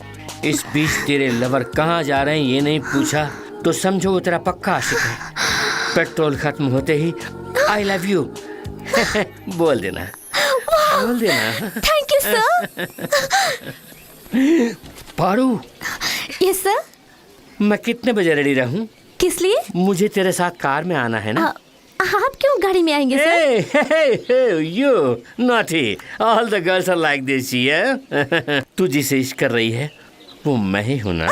इस बीच तेरे लवर कहाँ जा रहे हैं ये नहीं पूछा तो समझो वो तेरा पक्का आशिक है। पेट्रोल खत्म होते ही आई लव यू बोल देना। बोल देना। Thank you sir. Paru. Yes sir. मैं कितने बजे रेडी रहूं? किस लिए? मुझे तेरे साथ कार में आना है ना। आप क्यों गाड़ी में आएंगे sir? You naughty. All the girls are like this, yeah? तू जिसे इश्क कर रही है वो मैं ही हूँ ना।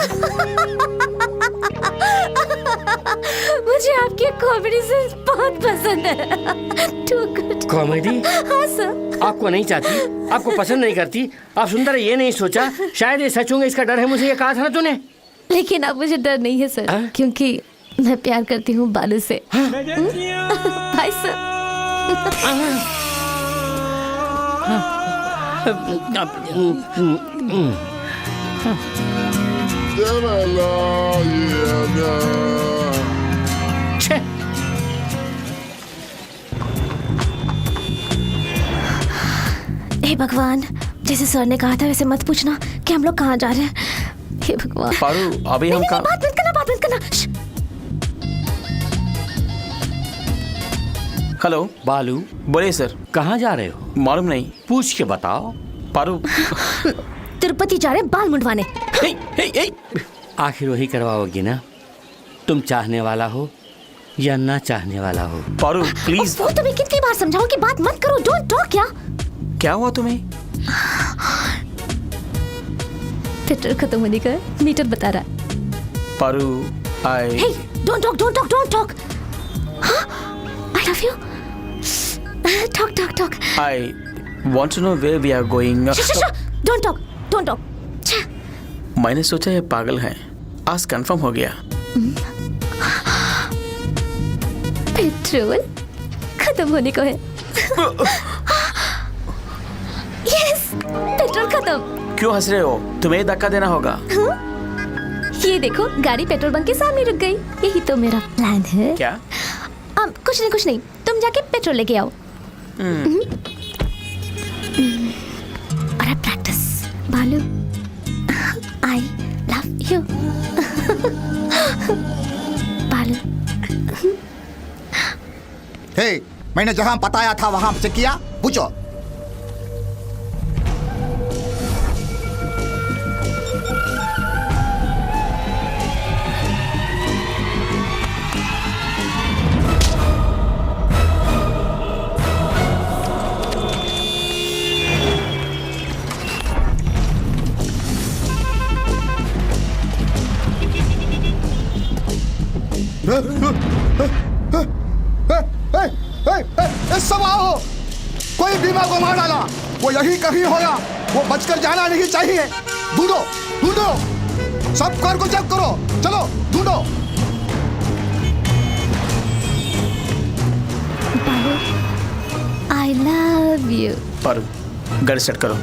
मुझे आपकी कॉमेडी से बहुत पसंद है। Too good. कॉमेडी? हाँ सर। आपको नहीं चाहती, आपको पसंद नहीं करती, आप सुंदर ये नहीं सोचा शायद ये सच होंगे, इसका डर है। मुझे ये कहा था ना तूने। लेकिन अब मुझे डर नहीं है सर, क्योंकि मैं प्यार करती हूँ बालू से। Hi sir. हे भगवान, जैसे सर ने कहा था वैसे मत पूछना कि हम लोग कहाँ जा रहे हैं। हे भगवान। पारू, अभी हम कहाँ? बात मत करना। हेलो बालू। बोलिए सर। कहाँ जा रहे हो? मालूम नहीं। पूछ के बताओ। पारू। तिरुपति जा रहे हैं बाल मुंडवाने। आखिर वही करवाओगी ना? तुम चाहने वाला हो या ना चाहने वाला हो? पारू प्लीज। वो तुम्हें कितनी बार समझाऊं कि बात मत करो, डोंट टॉक। क्या हुआ तुम्हें? पेट्रोल खत्म होने का मीटर बता रहा है। Paru Hey, don't talk. I love you. Talk. I want to know where we are going. Shh. Don't talk. मैंने सोचा ये पागल है, आज कंफर्म हो गया। पेट्रोल खत्म होने को है। यस, पेट्रोल खत्म। क्यों हंस रहे हो? तुम्हें धक्का देना होगा। ये देखो, गाड़ी पेट्रोल बंक के सामने रुक गई। यही तो मेरा प्लान है। क्या? कुछ नहीं, तुम जाके पेट्रोल लेके आओ। और प्रैक्टिस। बालू, आई लव यू। बालू। हे, मैंने जहां बताया था वहां चेक किया? पूछो। सब आओ, कोई बीमा को मार डाला, वो यही कहीं होगा, वो बचकर जाना नहीं चाहिए। ढूंढो, सब कार को चेक करो, चलो ढूंढो। I love you. पारू, गाड़ी स्टार्ट करो,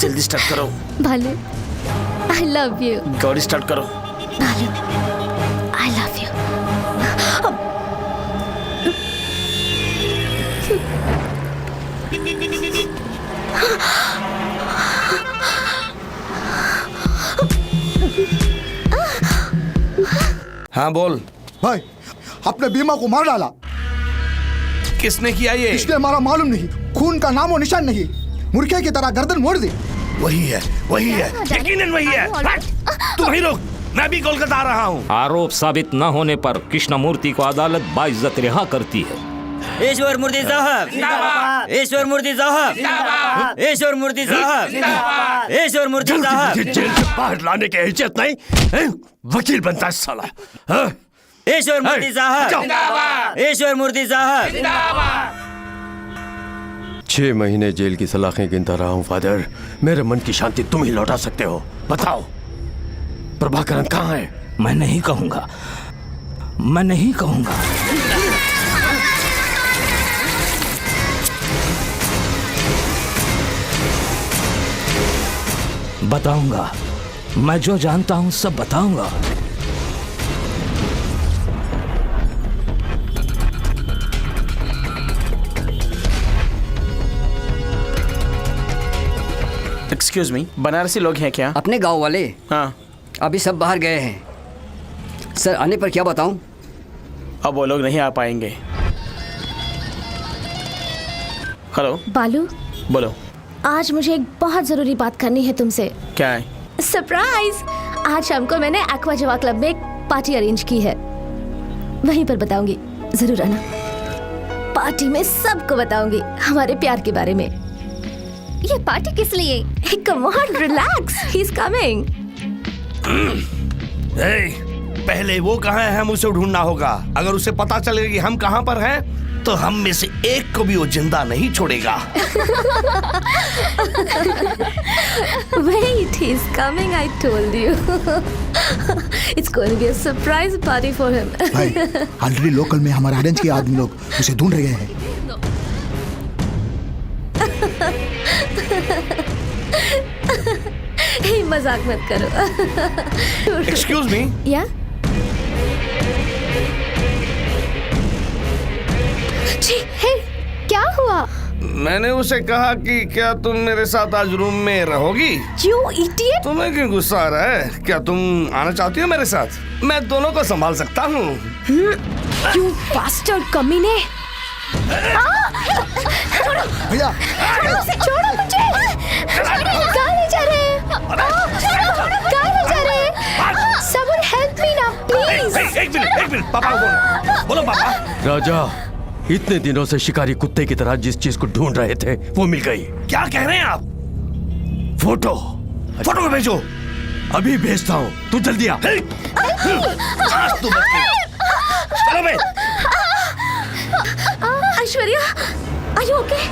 जल्दी स्टार्ट करो। बालू, आई लव यू। गाड़ी स्टार्ट करो। बालू, आई लव यू। हाँ बोल। भाई, अपने बीमा को मार डाला। किसने किया ये? इसने मारा मालूम नहीं, खून का नामो निशान नहीं, मुर्गे की तरह गर्दन मोड़ दी। वही है, वही है, यकीनन वही है। तू वहीं रुक, मैं भी कोलकाता आ रहा हूँ। आरोप साबित न होने पर कृष्णमूर्ति को अदालत बाइज्जत रिहा करती है। ईश्वर मूर्ति साहब, ईश्वर मूर्ति साहब, ईश्वर मूर्ति साहब, ईश्वर मूर्ति साहब। जेल से बाहर लाने की हैसियत नहीं, वकील बनता है साला। ईश्वर मूर्ति साहब, ईश्वर मूर्ति साहब। 6 महीने जेल की सलाखें गिनता रहा हूँ फादर। मेरे मन की शांति तुम ही लौटा सकते हो। बताओ प्रभाकरन कहाँ है? मैं नहीं कहूंगा, मैं नहीं कहूंगा। बताऊंगा, मैं जो जानता हूं सब बताऊंगा। एक्सक्यूज मी, बनारसी लोग हैं क्या? अपने गांव वाले? हाँ। अभी सब बाहर गए हैं सर। आने पर क्या बताऊं? अब वो लोग नहीं आ पाएंगे। हेलो बालू, बोलो। आज मुझे एक बहुत जरूरी बात करनी है तुमसे। क्या है? सरप्राइज! आज शाम को मैंने एक्वा जवा क्लब में एक पार्टी अरेंज की है, वहीं पर बताऊंगी, जरूर आना। पार्टी में सबको बताऊंगी हमारे प्यार के बारे में। ये पार्टी किस लिए? Come on, relax, he is coming. पहले वो कहाँ है हमें उसे ढूंढना होगा। अगर उसे पता चलेगा कि हम कहाँ पर हैं, तो हम में से एक को भी वो जिंदा नहीं छोड़ेगा। Wait, he's coming, I told you. It's going to be a surprise party for him. भाई, ऑलरेडी लोकल में हमारे अरेंज के आदमी लोग उसे ढूंढ रहे हैं। Hey, मजाक मत करो। Excuse me? Yeah? हे, क्या हुआ? मैंने उसे कहा कि क्या तुम मेरे साथ आज रूम में रहोगी? You idiot! तुम्हें क्यों गुस्सा आ रहा है? क्या तुम आना चाहती हो मेरे साथ? मैं दोनों को संभाल सकता हूँ। You bastard कमीने! भैया, छोड़ो मुझे! कहाँ ले जा रहे हैं? कहाँ ले जा रहे हैं? Someone help me now, please! एक मिनट, पापा को बोलो पापा। राजा, इतने दिनों से शिकारी कुत्ते की तरह जिस चीज को ढूंढ रहे थे वो मिल गई। क्या कह रहे हैं आप? फोटो भेजो। अभी भेजता हूँ, तू जल्दी आ। चलो बे। Aishwarya, are you okay?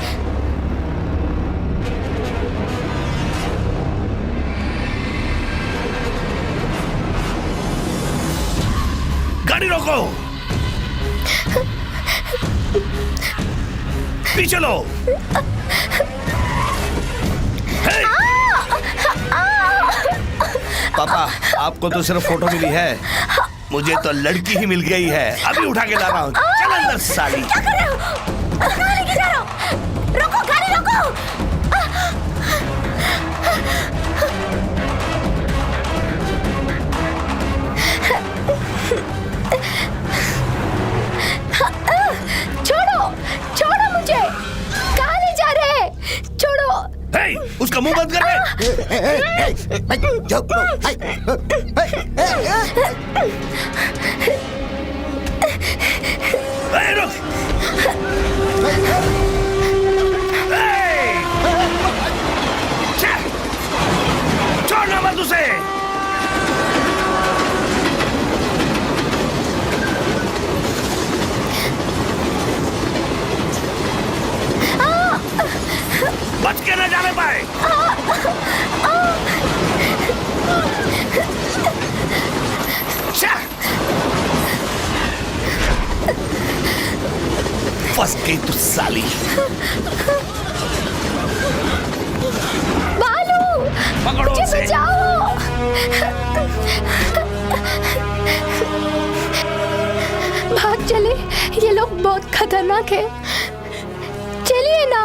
गाड़ी रोको, पीछे लो। पापा, आपको तो सिर्फ फोटो मिली है, मुझे तो लड़की ही मिल गई है। अभी उठा के ला रहा हूँ। चल अंदर साली। क्या कर रहे हो? कहाँ लेके जा रहे हो? रोको, गाड़ी रोको! छोड़ो मुझे! कहाँ ले जा रहे हैं? छोड़ो! उसका मुंह बंद कर दे। रुक! छोड़ना मत उसे। बच के न जाने पाए। फंस गई तू साली। बालू, पकड़ो मुझे उसे। बचाओ! भाग चले, ये लोग बहुत खतरनाक है। चलिए ना।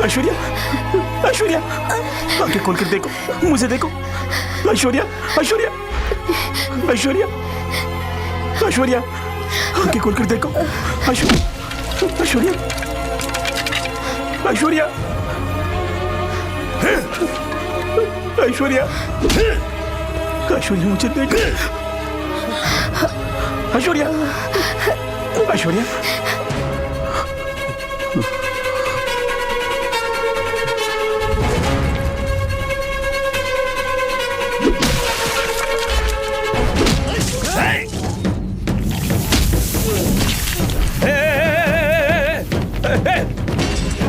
ऐश्वर्या, ऐश्वर्या, आंखें खोल कर देखो, मुझे देखो। ऐश्वर्या, ऐश्वर्या, ऐश्वर्या, ऐश्वर्या, आंखें खोल कर देखो। ऐश्वर्या, ऐश्वर्या, ऐश्वर्या, ऐश्वर्या, ऐश्वर्या, मुझे देखो। ऐश्वर्या, ऐश्वर्या,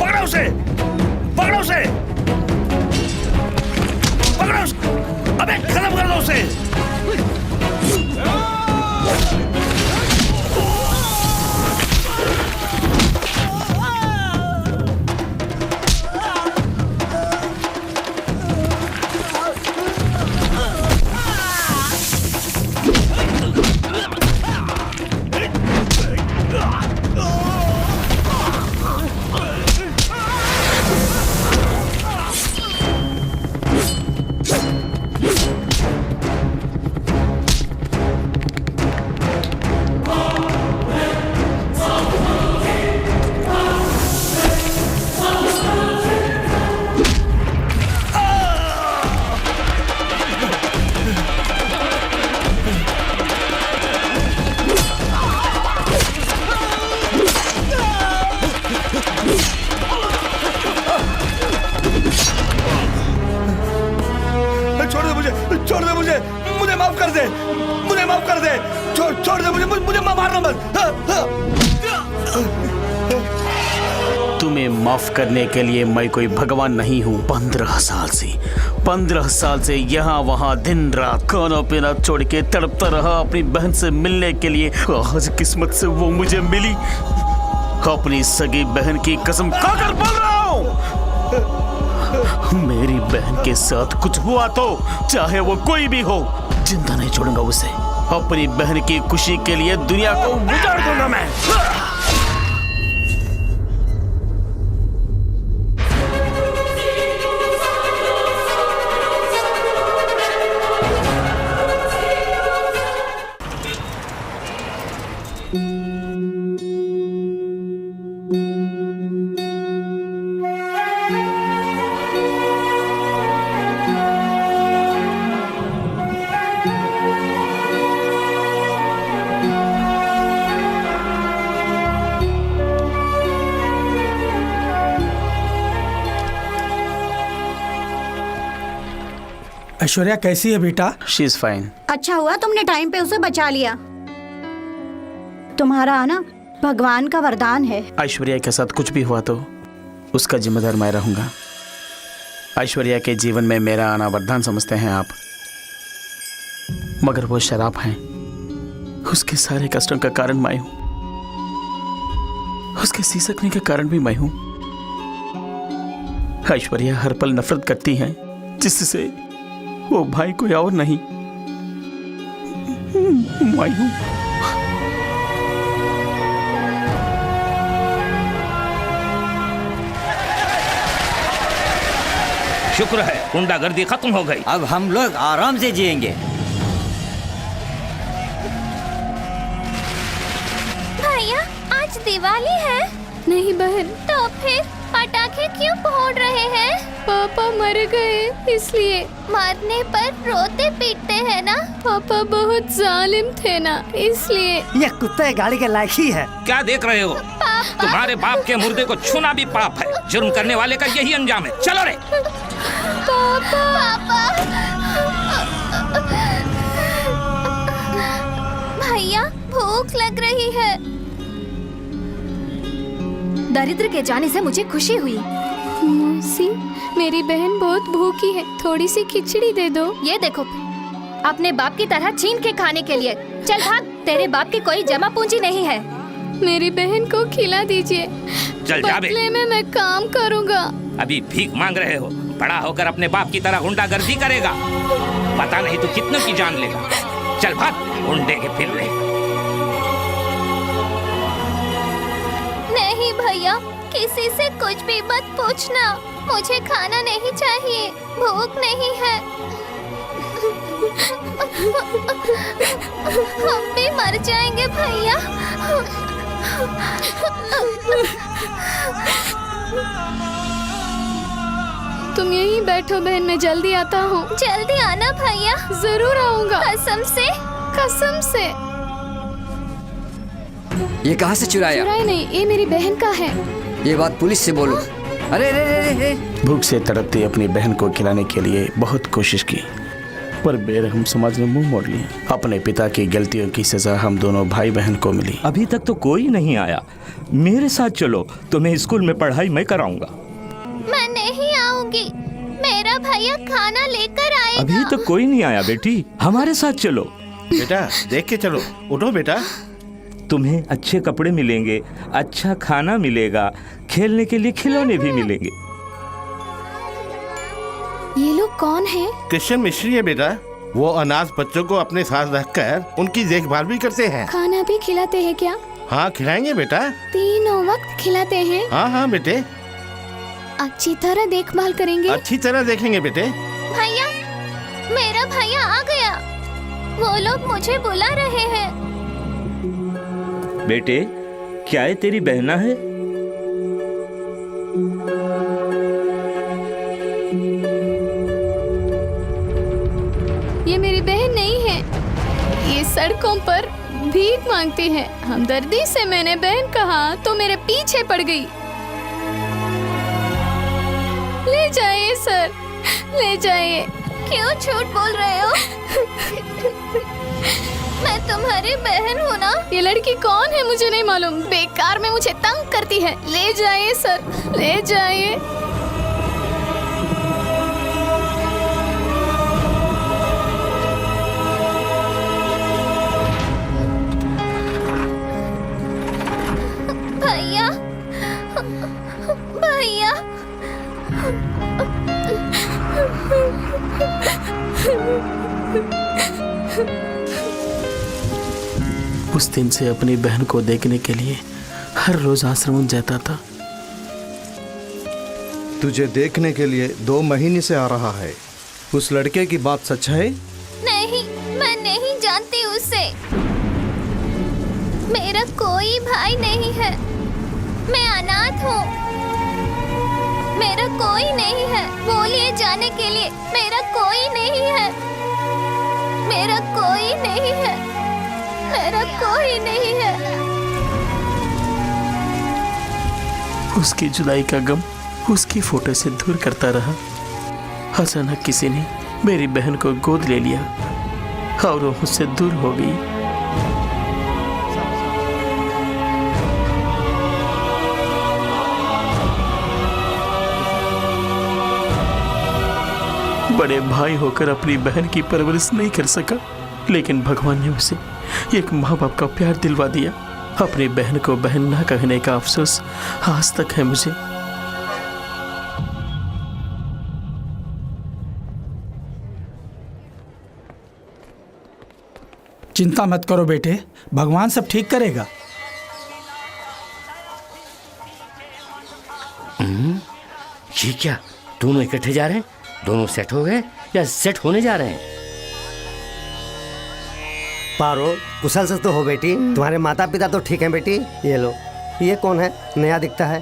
पकड़ो उसे, पकड़ो उसे, पकड़ो उसे, अबे खत्म कर दो उसे। छोड़ दे मुझे, मुझे माफ कर दे, मुझे माफ कर दे, छोड़ दे मुझे, मुझे मारना मत। तुम्हें माफ करने के लिए मैं कोई भगवान नहीं हूँ। 15 साल से यहाँ वहाँ दिन रात खाना पीना छोड़ के तड़पता रहा अपनी बहन से मिलने के लिए। आज किस्मत से वो मुझे मिली। अपनी सगी बहन की कसम खाकर बोल रहा हूँ, मेरी बहन के साथ कुछ हुआ तो चाहे वो कोई भी हो, जिंदा नहीं छोड़ूंगा उसे। अपनी बहन की खुशी के लिए दुनिया को उजाड़ दूंगा मैं। ऐश्वर्या कैसी है बेटा? She is fine. अच्छा हुआ तुमने टाइम पे उसे बचा लिया। तुम्हारा आना भगवान का वरदान है। ऐश्वर्या के साथ कुछ भी हुआ तो उसका जिम्मेदार मैं रहूंगा। ऐश्वर्या के जीवन में मेरा आना वरदान समझते हैं आप, मगर वो शराब है। उसके सारे कष्टों का कारण मैं हूं, उसके सिसकने का कारण भी मैं हूं। ऐश्वर्या हर पल नफरत करती है, जिससे वो भाई कोई और नहीं, मैं हूं। शुक्र है गुंडागर्दी खत्म हो गई। अब हम लोग आराम से जिएंगे। भैया आज दिवाली है। नहीं बहन। तो फिर पटाखे क्यों फोड़ रहे हैं? पापा मर गए इसलिए। मरने पर रोते पीटते हैं ना? पापा बहुत जालिम थे ना, इसलिए। ये कुत्ते गाड़ी के लायक ही है। क्या देख रहे हो? तुम्हारे बाप के मुर्दे को छूना भी पाप है। जुर्म करने वाले का यही अंजाम है। चलो रे। पापा। भैया भूख लग रही है। दरिद्र के जाने से मुझे खुशी हुई। मौसी, मेरी बहन बहुत भूखी है, थोड़ी सी खिचड़ी दे दो। ये देखो, अपने बाप की तरह छीन के खाने के लिए। चल भाग, तेरे बाप की कोई जमा पूंजी नहीं है। मेरी बहन को खिला दीजिए। चल जा बे। बदले में मैं काम करूँगा। अभी भीख मांग रहे हो, बड़ा होकर अपने बाप की तरह गुंडागर्दी करेगा। पता नहीं तू कितनों की जान लेगा। चल भाग, गुंडे के फिर रहे। नहीं भैया, किसी से कुछ भी मत पूछना। मुझे खाना नहीं चाहिए, भूख नहीं है। हम भी मर जाएंगे भैया। तुम यहीं बैठो बहन, मैं जल्दी आता हूँ। जल्दी आना भैया। जरूर आऊँगा। कसम से? कसम से। ये कहाँ से चुराया? चुराया नहीं, ये मेरी बहन का है। ये बात पुलिस से बोलो। अरे रे रे रे। भूख से तड़पती अपनी बहन को खिलाने के लिए बहुत कोशिश की, पर बेरहम समाज ने मुंह मोड़ लिया। अपने पिता की गलतियों की सजा हम दोनों भाई बहन को मिली। अभी तक तो कोई नहीं आया। मेरे साथ चलो, तुम्हें स्कूल में पढ़ाई मैं कराऊंगा। मैं नहीं आऊंगी, मेरा भैया खाना लेकर आएगा। अभी तक कोई नहीं आया बेटी, हमारे साथ चलो। बेटा देख के चलो, उठो बेटा। तुम्हें अच्छे कपड़े मिलेंगे, अच्छा खाना मिलेगा, खेलने के लिए खिलौने भी मिलेंगे। ये लोग कौन हैं? क्रिश्चियन मिस्ट्री है बेटा। वो अनाथ बच्चों को अपने साथ रखकर उनकी देखभाल भी करते हैं। खाना भी खिलाते हैं क्या? हाँ खिलाएंगे बेटा। तीनों वक्त खिलाते हैं? हाँ बेटे। अच्छी तरह देखभाल करेंगे? अच्छी तरह देखेंगे बेटे। भैया, मेरा भैया आ गया। वो लोग मुझे बुला रहे हैं। बेटे, क्या ये तेरी बहना है? ये मेरी बहन नहीं है। ये सड़कों पर भीख मांगती है। हमदर्दी से मैंने बहन कहा तो मेरे पीछे पड़ गई। ले जाइए सर, ले जाइए। क्यों झूठ बोल रहे हो? मैं तुम्हारी बहन हूँ ना। ये लड़की कौन है मुझे नहीं मालूम, बेकार में मुझे तंग करती है। ले जाइए सर, ले जाइए। भैया, भैया। उस दिन से अपनी बहन को देखने के लिए हर रोज आश्रम जाता था। तुझे देखने के लिए 2 महीने से आ रहा है। उस लड़के की बात सच है? नहीं, मैं नहीं जानती उसे। मेरा कोई भाई नहीं है। मैं अनाथ हूँ। मेरा कोई नहीं है। बोलिए जाने के लिए। मेरा कोई नहीं है। मेरा कोई नहीं है। मेरा कोई नहीं है। उसकी जुदाई का गम उसकी फोटो से दूर करता रहा। अचानक किसी ने मेरी बहन को गोद ले लिया और वो मुझसे दूर हो गई। बड़े भाई होकर अपनी बहन की परवरिश नहीं कर सका, लेकिन भगवान ने उसे एक माँ बाप का प्यार दिलवा दिया। अपनी बहन को बहन ना कहने का अफसोस आज तक है मुझे। चिंता मत करो बेटे, भगवान सब ठीक करेगा। ये क्या, दोनों इकट्ठे जा रहे हैं? दोनों सेट हो गए या सेट होने जा रहे हैं? पारो, कुशल से तो हो बेटी? तुम्हारे माता पिता तो ठीक हैं बेटी? ये लो, ये कौन है? नया दिखता है।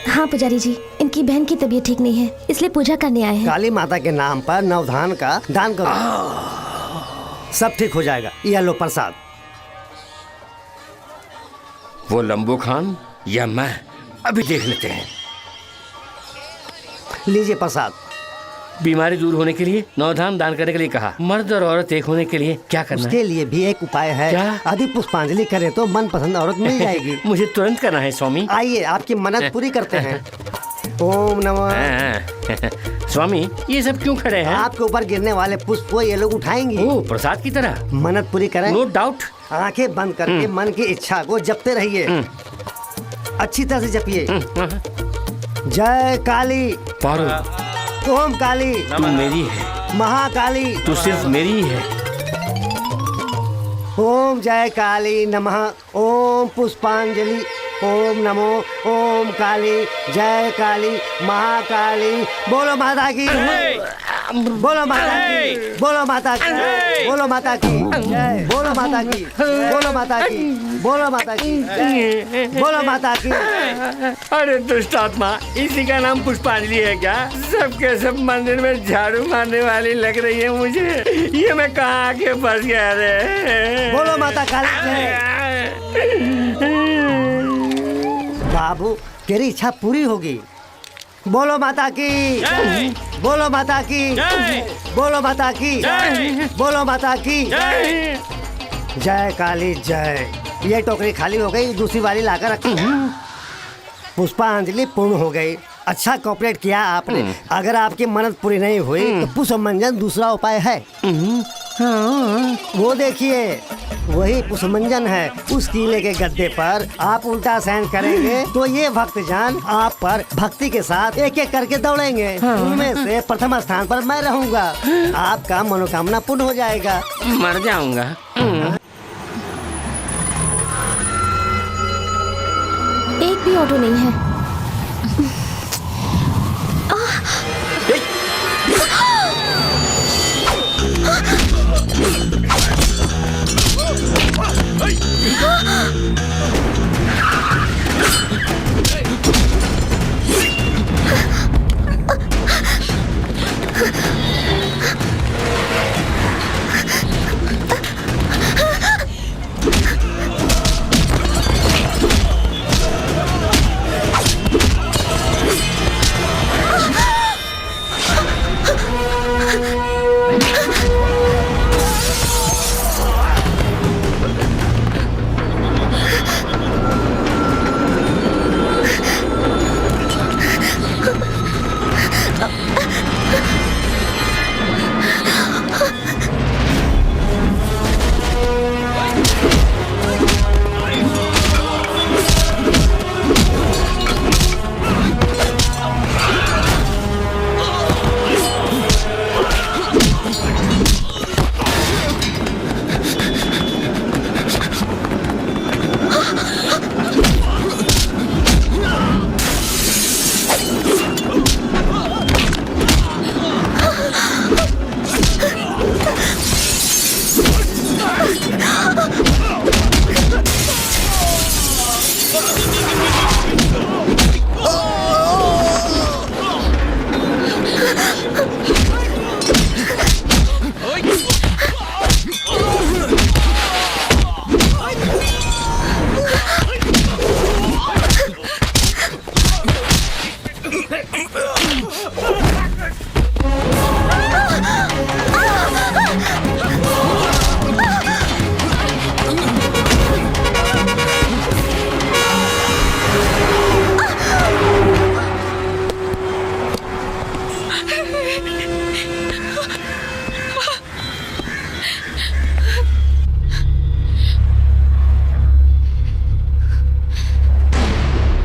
हाँ पुजारी जी, इनकी बहन की तबीयत ठीक नहीं है, इसलिए पूजा करने आए हैं। काली माता के नाम पर नवधान का दान करो, सब ठीक हो जाएगा। ये लो प्रसाद। वो लंबू खान या मैं, अभी देख लेते हैं। लीजिए प्रसाद। बीमारी दूर होने के लिए नवधान दान करने के लिए कहा। मर्द और औरत एक होने के लिए क्या करना उसके है? लिए भी एक उपाय है। क्या? यदि पुष्पांजलि करें तो मनपसंद औरत मिल जाएगी। मुझे तुरंत करना है स्वामी। आइए आपकी मन्नत पूरी करते हैं। ओम नमः। स्वामी, ये सब क्यों खड़े हैं? आपके ऊपर गिरने वाले पुष्प को ये लोग उठाएंगे। ओह, प्रसाद की तरह। मन्नत पूरी करें। No doubt. आंखें बंद करके मन की इच्छा को जपते रहिए। अच्छी तरह से जपिए। जय काली। पारो, ओम काली। तू मेरी है। महाकाली। तू सिर्फ मेरी ही है। ओम जय काली नमः। ओम पुष्पांजलि। ओम नमो ओम काली जय काली महाकाली। बोलो माता की, बोलो माता की, बोलो माता की, बोलो माता की जय, बोलो माता की, बोलो माता की, बोलो माता की, बोलो माता की। अरे दुष्ट आत्मा, इसी का नाम पुष्पांजलि है क्या? सबके सब मंदिर में झाड़ू मारने वाली लग रही है मुझे। ये मैं कहाँ आके फंस गया रे? बोलो माता काली जय। बाबू, तेरी इच्छा पूरी होगी। बोलो माता की, बोलो माता की, बोलो माता की, बोलो माता की जय काली जय। ये टोकरी खाली हो गई, दूसरी वाली लाकर रखी। पुष्पांजलि पूर्ण हो गई। अच्छा कॉपरेट किया आपने। अगर आपकी मन्नत पूरी नहीं हुई तो पुष्पमंजन दूसरा उपाय है। वो देखिए, वही पुष्पमंजन है। उस किले के गद्दे पर आप उल्टा शयन करेंगे तो ये भक्तजन आप पर भक्ति के साथ एक एक करके दौड़ेंगे। उनमें से प्रथम स्थान पर मैं रहूंगा। आपका मनोकामना पूर्ण हो जाएगा। मर जाऊंगा। एक भी ऑटो नहीं है।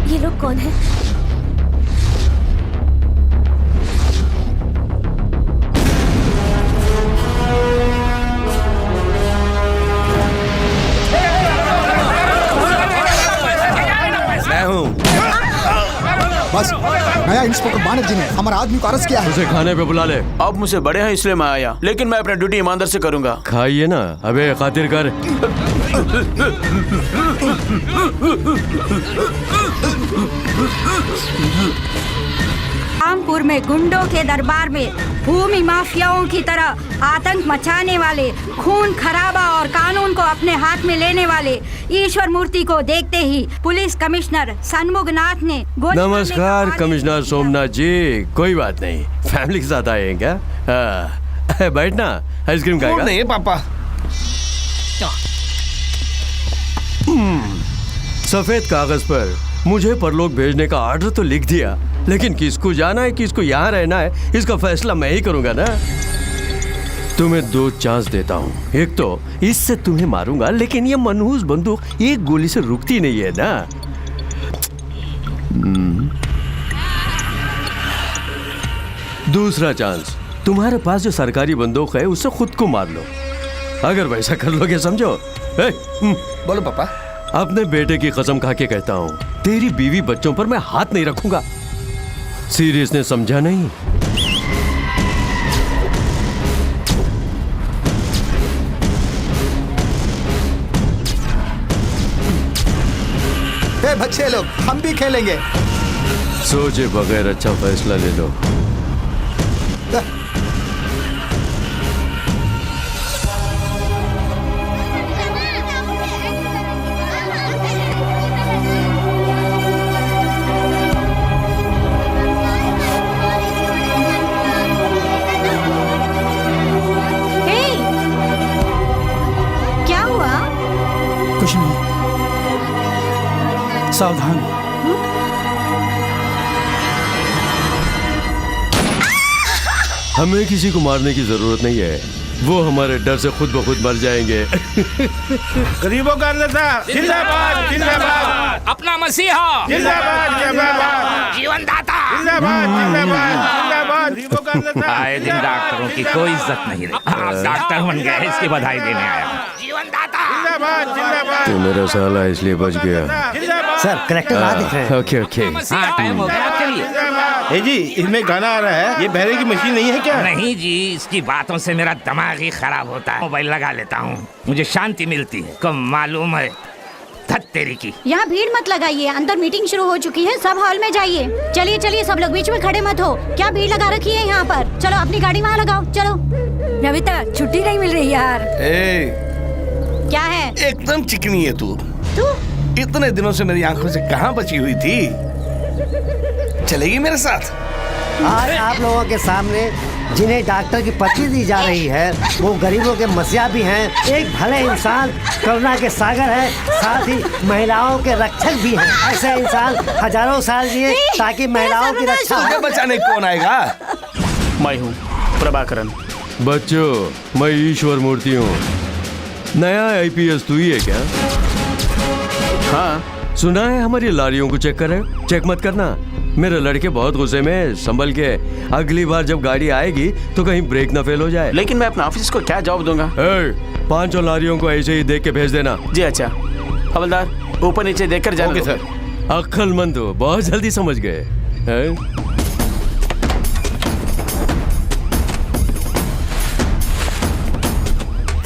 ये लोग कौन है? मैं हूँ। बस नया इंस्पेक्टर बानर्जी ने हमारा आदमी को अरेस्ट किया है। उसे खाने पे बुला ले। आप मुझसे बड़े हैं इसलिए मैं आया, लेकिन मैं अपनी ड्यूटी ईमानदार से करूंगा। खाइए ना, अबे खातिर कर। रामपुर में गुंडों के दरबार में भूमि माफियाओं की तरह आतंक मचाने वाले, खून खराबा और कानून को अपने हाथ में लेने वाले ईश्वर मूर्ति को देखते ही पुलिस कमिश्नर सन्मुखनाथ ने नमस्कार कमिश्नर सोमनाथ जी, कोई बात नहीं, फैमिली के साथ आए हैं क्या? हाँ, बैठना, आइसक्रीम खाएगा? नहीं पापा। सफेद कागज पर मुझे परलोक भेजने का ऑर्डर तो लिख दिया, लेकिन किसको जाना है किसको यहाँ रहना है इसका फैसला मैं ही करूंगा ना। तुम्हें 2 चांस देता हूँ। एक तो इससे तुम्हें मारूंगा, लेकिन ये मनहूस बंदूक एक गोली से रुकती नहीं है ना। दूसरा चांस, तुम्हारे पास जो सरकारी बंदूक है उससे खुद को मार लो। अगर वैसा कर लोगे समझो। बोलो पापा। अपने बेटे की कसम खा के कहता हूँ, तेरी बीवी बच्चों पर मैं हाथ नहीं रखूंगा। सीरियस ने समझा नहीं? बच्चे लोग, हम भी खेलेंगे। सोचे बगैर अच्छा फैसला ले लो। क्या हुआ? कुछ नहीं, सावधान। हमें किसी को मारने की जरूरत नहीं है, वो हमारे डर से खुद ब खुद मर जाएंगे। गरीबों का नेता जिंदाबाद जिंदाबाद, अपना मसीहा जिंदाबाद जिंदाबाद, जीवनदाता जिंदाबाद जिंदाबाद जिंदाबाद, गरीबों का नेता। आए दिन डॉक्टरों की कोई इज्जत नहीं रही। आप डॉक्टर बन गए, इसकी बधाई देने आया हूँ। जिंदाबाद जिंदाबाद। तो मेरा साला इसलिए बच गया। सर करेक्टर ना दिख रहे हैं। Okay okay. हाँ, टाइम हो गया, आप चलिए। जी, इसमें गाना आ रहा है, ये बहरे की मशीन नहीं है क्या? नहीं जी, इसकी बातों से मेरा दिमाग ही खराब होता है। मोबाइल लगा लेता हूँ, मुझे शांति मिलती है। कब मालूम है धत तेरी की। यहाँ भीड़ मत लगाइए, अंदर मीटिंग शुरू हो चुकी है, सब हॉल में जाइए। चलिए चलिए, सब लोग बीच में खड़े मत हो। क्या भीड़ लगा रखी है यहाँ पर? चलो अपनी गाड़ी वहाँ लगाओ, चलो। नविता, छुट्टी नहीं मिल रही यार। क्या है? एकदम चिकनी है तू। इतने दिनों से मेरी आंखों से कहाँ बची हुई थी? चलेगी मेरे साथ? आज आप लोगों के सामने जिन्हें डॉक्टर की पट्टी दी जा रही है वो गरीबों के मसीहा भी हैं, एक भले इंसान, करुणा के सागर है, साथ ही महिलाओं के रक्षक भी हैं। ऐसे इंसान हजारों साल जिए ताकि महिलाओं की रक्षा हो। बचाने कौन आएगा? मैं हूँ प्रभाकरन। बच्चों, मैं ईश्वर मूर्ति हूँ। नया आईपीएस तू ही है क्या? हाँ। सुना है हमारी लारियों को चेक करे? चेक मत करना, मेरे लड़के बहुत गुस्से में, संभल के। अगली बार जब गाड़ी आएगी तो कहीं ब्रेक ना फेल हो जाए। लेकिन मैं अपने ऑफिस को क्या जवाब दूंगा? 5 लारियों को ऐसे ही देख के भेज देना। जी अच्छा हवलदार, ऊपर नीचे देखकर जाना। सर। अक्लमंद हो, बहुत जल्दी समझ गए।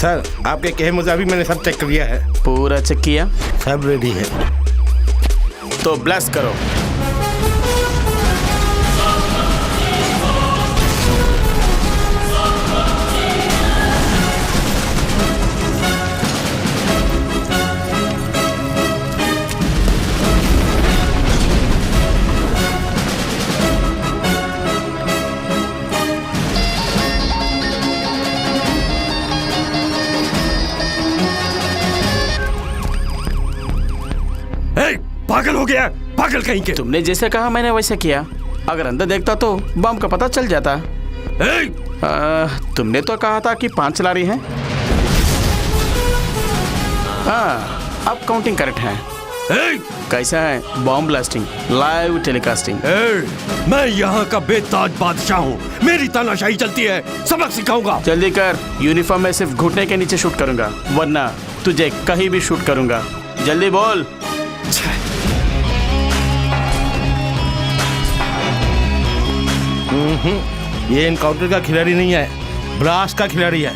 सर, आपके कहे मुताबिक मैंने सब चेक कर लिया है। पूरा चेक किया? सब रेडी है। तो ब्लेस करो। पागल हो गया, पागल कहीं के। तुमने जैसे कहा मैंने वैसे किया। अगर अंदर देखता तो बम का पता चल जाता। तुमने तो कहा था कि 5 लारी हैं। हाँ, अब काउंटिंग करेक्ट है। कैसा है बॉम्ब ब्लास्टिंग, लाइव टेलीकास्टिंग? मैं यहाँ का बेताज बादशाह हूँ, मेरी तानाशाही चलती है, सबक सिखाऊंगा। जल्दी कर, यूनिफॉर्म में सिर्फ घुटने के नीचे शूट करूंगा, वरना तुझे कहीं भी शूट करूंगा। जल्दी बोल। ये एनकाउंटर का खिलाड़ी नहीं है, ब्लास्ट का खिलाड़ी है।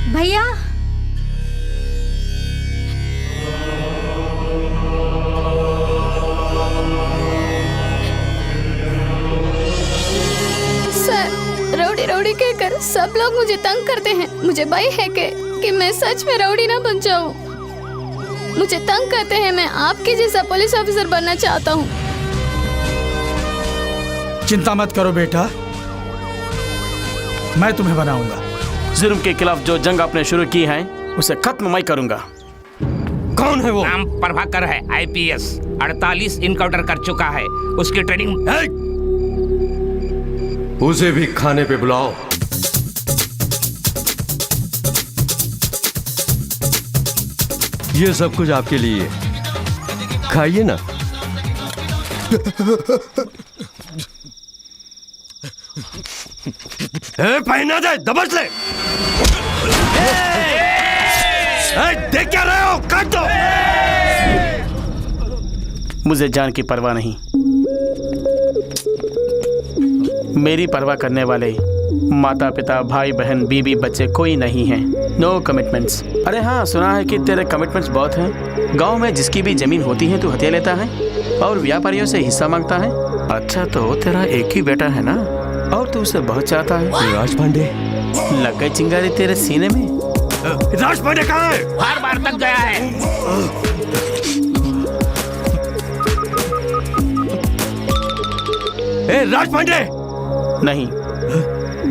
भैया सर, रउडी रउडी कहकर सब लोग मुझे तंग करते हैं। मुझे भय है कि मैं सच में रउडी ना बन जाऊं। मुझे तंग करते हैं, मैं आपके जैसा पुलिस ऑफिसर बनना चाहता हूं। चिंता मत करो बेटा, मैं तुम्हें बनाऊंगा। जुर्म के खिलाफ जो जंग आपने शुरू की है उसे खत्म मैं करूंगा। कौन है वो? नाम प्रभाकर है, IPS, 48 इनकाउंटर कर चुका है। उसकी ट्रेनिंग। उसे भी खाने पे बुलाओ। ये सब कुछ आपके लिए, खाइए ना। पहना दे, दबच ले। देख क्या रहे हो? काट दो। मुझे जान की परवाह नहीं, मेरी परवाह करने वाले माता पिता भाई बहन बीबी बच्चे कोई नहीं है। No commitments. अरे हाँ, सुना है कि तेरे कमिटमेंट्स बहुत हैं। गांव में जिसकी भी जमीन होती है तू हथिया लेता है और व्यापारियों से हिस्सा मांगता है। अच्छा, तो तेरा एक ही बेटा है ना, और तू उसे बहुत चाहता है। राज पांडे, लग गई चिंगारी तेरे सीने में। राज पांडे कहाँ है? हर बार तक गया है। राज पांडे नहीं,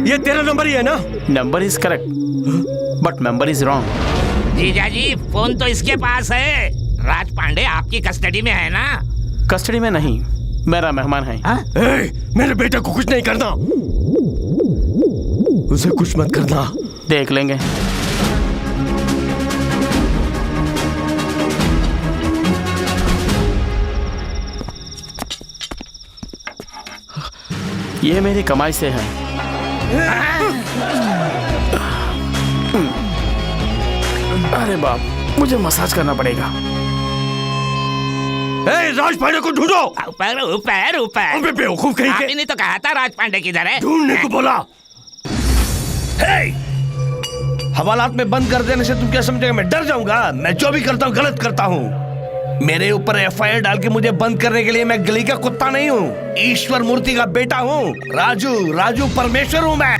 ये तेरा नंबर ही है ना? Number is correct but member is wrong. जीजाजी, फोन तो इसके पास है। राज पांडे आपकी कस्टडी में है ना? कस्टडी में नहीं, मेरा मेहमान है। मेरे बेटे को कुछ नहीं करना, उसे कुछ मत करना। देख लेंगे। ये मेरी कमाई से है। अरे बाप, मुझे मसाज करना पड़ेगा। राज पांडे को ढूंढो। ऊपर ऊपर ऊपर। बेवकूफ कहीं के। आपने तो कहा था राज पांडे किधर है। ढूंढने को बोला। हवालात में बंद कर देने से तुम क्या समझोगे मैं डर जाऊंगा? मैं जो भी करता हूँ गलत करता हूँ। मेरे ऊपर FIR डाल के मुझे बंद करने के लिए मैं गली का कुत्ता नहीं हूँ, ईश्वर मूर्ति का बेटा हूँ। राजू परमेश्वर हूँ मैं।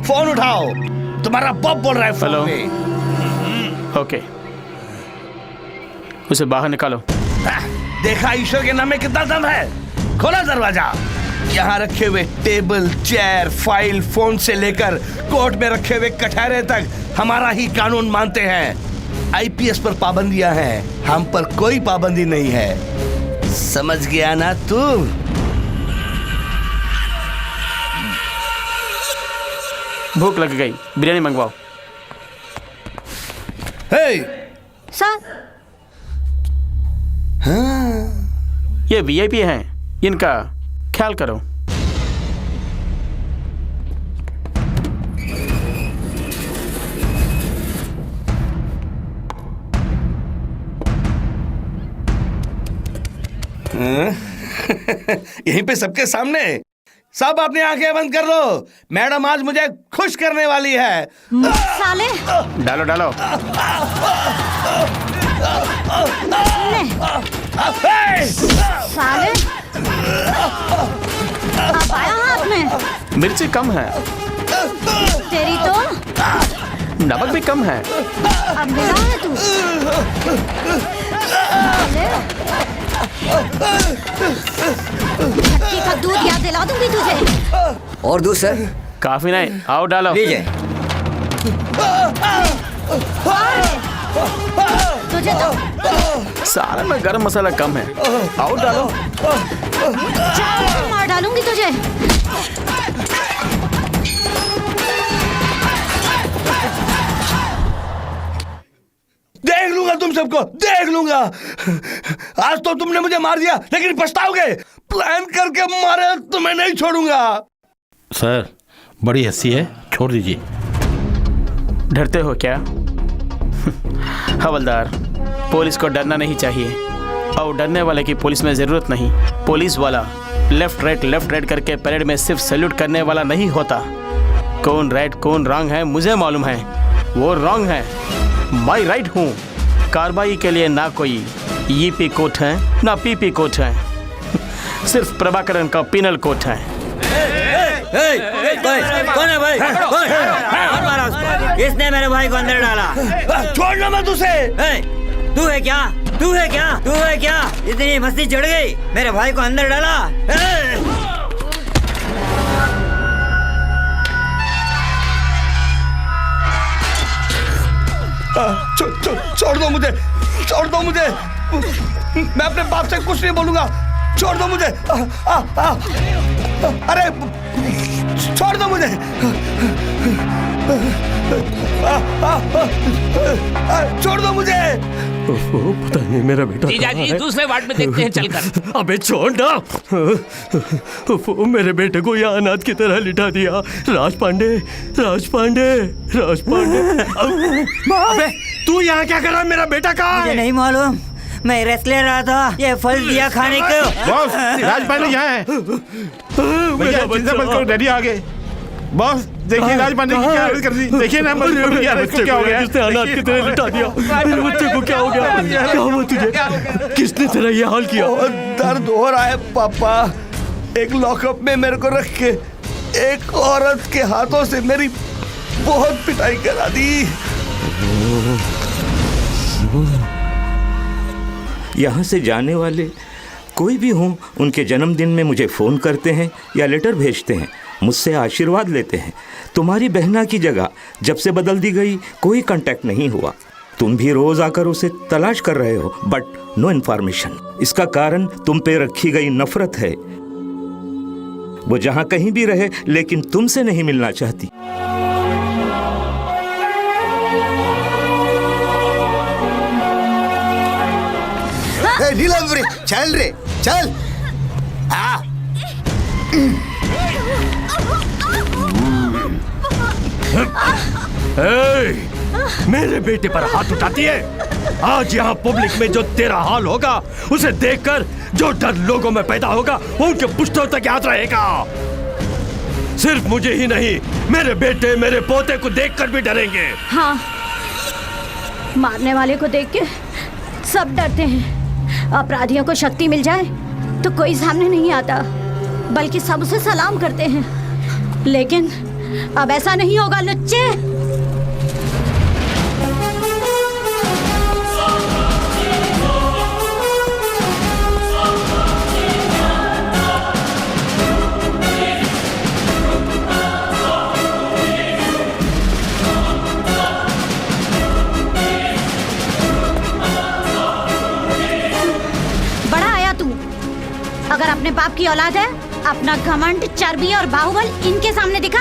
फोन उठाओ, तुम्हारा बाप बोल रहा है फोन में। ओके, उसे बाहर निकालो। देखा ईश्वर के नाम में कितना दम है? खोला दरवाजा। यहाँ रखे हुए टेबल, चेयर, फाइल, फोन से लेकर कोर्ट में रखे हुए कटहरे तक हमारा ही कानून मानते हैं। IPS पर पाबंदियां हैं, हम पर कोई पाबंदी नहीं है। समझ गया ना तू? भूख लग गई, बिरयानी मंगवाओ। सर, ये VIP हैं, इनका ख्याल करो। यहीं पे सबके सामने। सब अपनी आंखें बंद कर लो, मैडम आज मुझे खुश करने वाली है। साले, डालो डालो। साले, अब आया हाथ में। मिर्ची कम है। तेरी तो नमक भी कम है। अब मिला है तू। धक्की का दूध याद दिला दूंगी तुझे। और दूध सर? काफी नहीं, आओ डालो। लीजिए। तुझे तो सारे में गरम मसाला कम है, आओ डालो। मार डालूंगी तुझे। सबको देख लूंगा। आज तो तुमने मुझे मार दिया, लेकिन पछताओगे। प्लान करके मारे तो मैं नहीं छोड़ूंगा। सर बड़ी हंसी है, छोड़ दीजिए। डरते हो क्या? हवलदार, पुलिस को डरना नहीं चाहिए, और डरने वाले की पुलिस में जरूरत नहीं। पुलिस वाला लेफ्ट राइट करके परेड में सिर्फ सैल्यूट करने वाला नहीं होता। कौन राइट कौन रॉन्ग है मुझे मालूम है। वो रॉन्ग है, मैं राइट हूँ। कार्रवाई के लिए ना कोई ईपी कोर्ट है ना पीपी कोर्ट है, सिर्फ प्रभाकरन का पिनल कोर्ट है। कौन है भाई? कौन मारा उसको? किसने मेरे भाई को अंदर डाला? छोड़ना मत उसे। तू है क्या? तू है क्या? तू है क्या? इतनी मस्ती चढ़ गई, मेरे भाई को अंदर डाला। छोड़ दो मुझे, छोड़ दो मुझे। मैं अपने बाप से कुछ नहीं बोलूंगा। छोड़ दो मुझे। अरे छोड़ दो मुझे। छोड़ दो मुझे। पता नहीं मेरा बेटा जीजा जी, दूसरे वार्ड में देखते हैं चलकर। अबे छोड़ ना। मेरे बेटे को यहाँ अनाथ की तरह लिटा दिया। राज पांडे। अबे तू यहाँ क्या कर रहा है? मेरा बेटा कहाँ है? नहीं मालूम, मैं रेस्ट ले रहा था। ये फल दिया खाने को। बॉस, राज पांडे यहाँ है। भैया चिंता मत करो, डैडी आ गए। बॉस देखिए राज पांडे की क्या हालत कर दी। देखिए ना बच्चे क्या हो गया? किसने अनाथ की तरह लिटा दिया? मेरे बच्चे को क्या हो गया? क्या हुआ तुझे? किसने तेरा ये हाल किया? दर्द हो रहा है पापा। एक लॉकअप में मेरे को रख के एक औरत के हाथों से मेरी बहुत पिटाई करा दी। यहाँ से जाने वाले कोई भी हों, उनके जन्मदिन में मुझे फ़ोन करते हैं या लेटर भेजते हैं, मुझसे आशीर्वाद लेते हैं। तुम्हारी बहना की जगह जब से बदल दी गई, कोई कांटेक्ट नहीं हुआ। तुम भी रोज आकर उसे तलाश कर रहे हो, बट नो इन्फॉर्मेशन। इसका कारण तुम पे रखी गई नफरत है। वो जहां कहीं भी रहे, लेकिन तुमसे नहीं मिलना चाहती। नीलम चल रे, चल। मेरे बेटे पर हाथ उठाती है। आज यहाँ पब्लिक में जो तेरा हाल होगा, उसे देखकर जो डर लोगों में पैदा होगा, वो उनके पुश्तों तक याद रहेगा। सिर्फ मुझे ही नहीं, मेरे बेटे मेरे पोते को देखकर भी डरेंगे। हाँ, मारने वाले को देख के सब डरते हैं। अपराधियों को शक्ति मिल जाए तो कोई सामने नहीं आता, बल्कि सब उसे सलाम करते हैं। लेकिन अब ऐसा नहीं होगा लुच्चे। अगर अपने बाप की औलाद है, अपना घमंड, चर्बी और बाहुबल इनके सामने दिखा।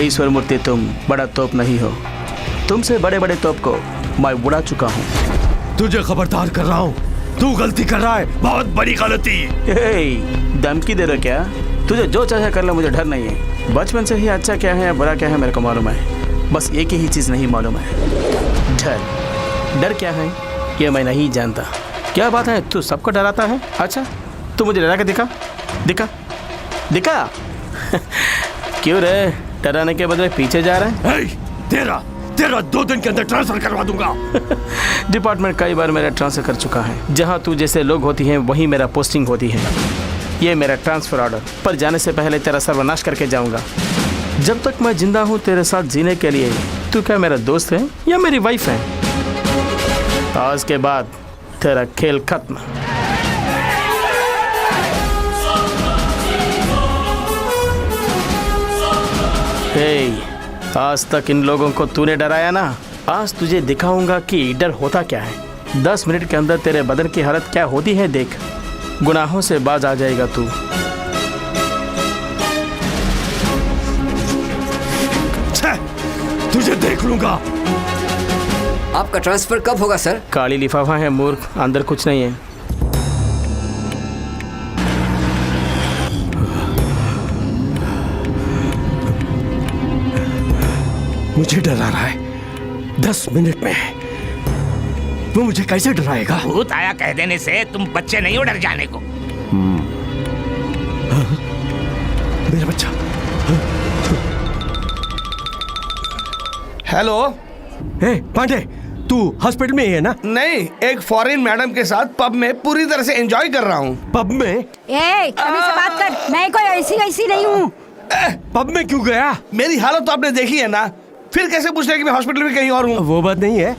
ईश्वर मूर्ति, तुम बड़ा तोप नहीं हो। तुमसे बड़े बड़े तोप को मैं उड़ा चुका हूँ। तुझे खबरदार कर रहा हूँ, तू गलती कर रहा है, बहुत बड़ी गलती। धमकी दे रहे हो क्या? तुझे जो चाहे कर लो, मुझे डर नहीं है। बचपन से ही अच्छा क्या है या बुरा क्या है मेरे को मालूम है। बस एक ही चीज नहीं मालूम है, डर। डर क्या है ये मैं नहीं जानता। क्या बात है, तू सबको डराता है? अच्छा, तू मुझे डरा के दिखा दिखा दिखा। क्यों रे, डराने के बदले पीछे जा रहा है? तेरा 2 दिन के अंदर ट्रांसफर करवा दूंगा। डिपार्टमेंट कई बार मेरा ट्रांसफर कर चुका है। जहाँ तू जैसे लोग होती हैं वहीं मेरा पोस्टिंग होती है। ये मेरा ट्रांसफर ऑर्डर। पर जाने से पहले तेरा सर्वनाश करके जाऊंगा। जब तक मैं जिंदा हूँ तेरे साथ जीने के लिए तू क्या मेरा दोस्त है या मेरी वाइफ है? आज के बाद तेरा खेल खत्म। आज तक इन लोगों को तूने डराया ना, आज तुझे दिखाऊंगा कि डर होता क्या है। 10 मिनट के अंदर तेरे बदन की हालत क्या होती है देख। गुनाहों से बाज आ जाएगा तू। तुझे देख लूंगा। आपका ट्रांसफर कब होगा सर? काली लिफाफा है मूर्ख, अंदर कुछ नहीं है। मुझे डरा रहा है। 10 मिनट में वो मुझे कैसे डराएगा? भूत आया कह देने से तुम बच्चे नहीं हो डर जाने को। मेरा बच्चा। हेलो। हे पांडे, तू हॉस्पिटल में ही है ना? नहीं, एक फॉरेन मैडम के साथ पब में पूरी तरह से एंजॉय कर रहा हूँ। पब में? ए, अभी से बात कर, मैं कोई ऐसी नहीं हूँ। पब में क्यों गया? मेरी हालत तो आपने देखी है ना, फिर कैसे पूछ रहे कि मैं हॉस्पिटल में कहीं और हूँ? वो बात नहीं है,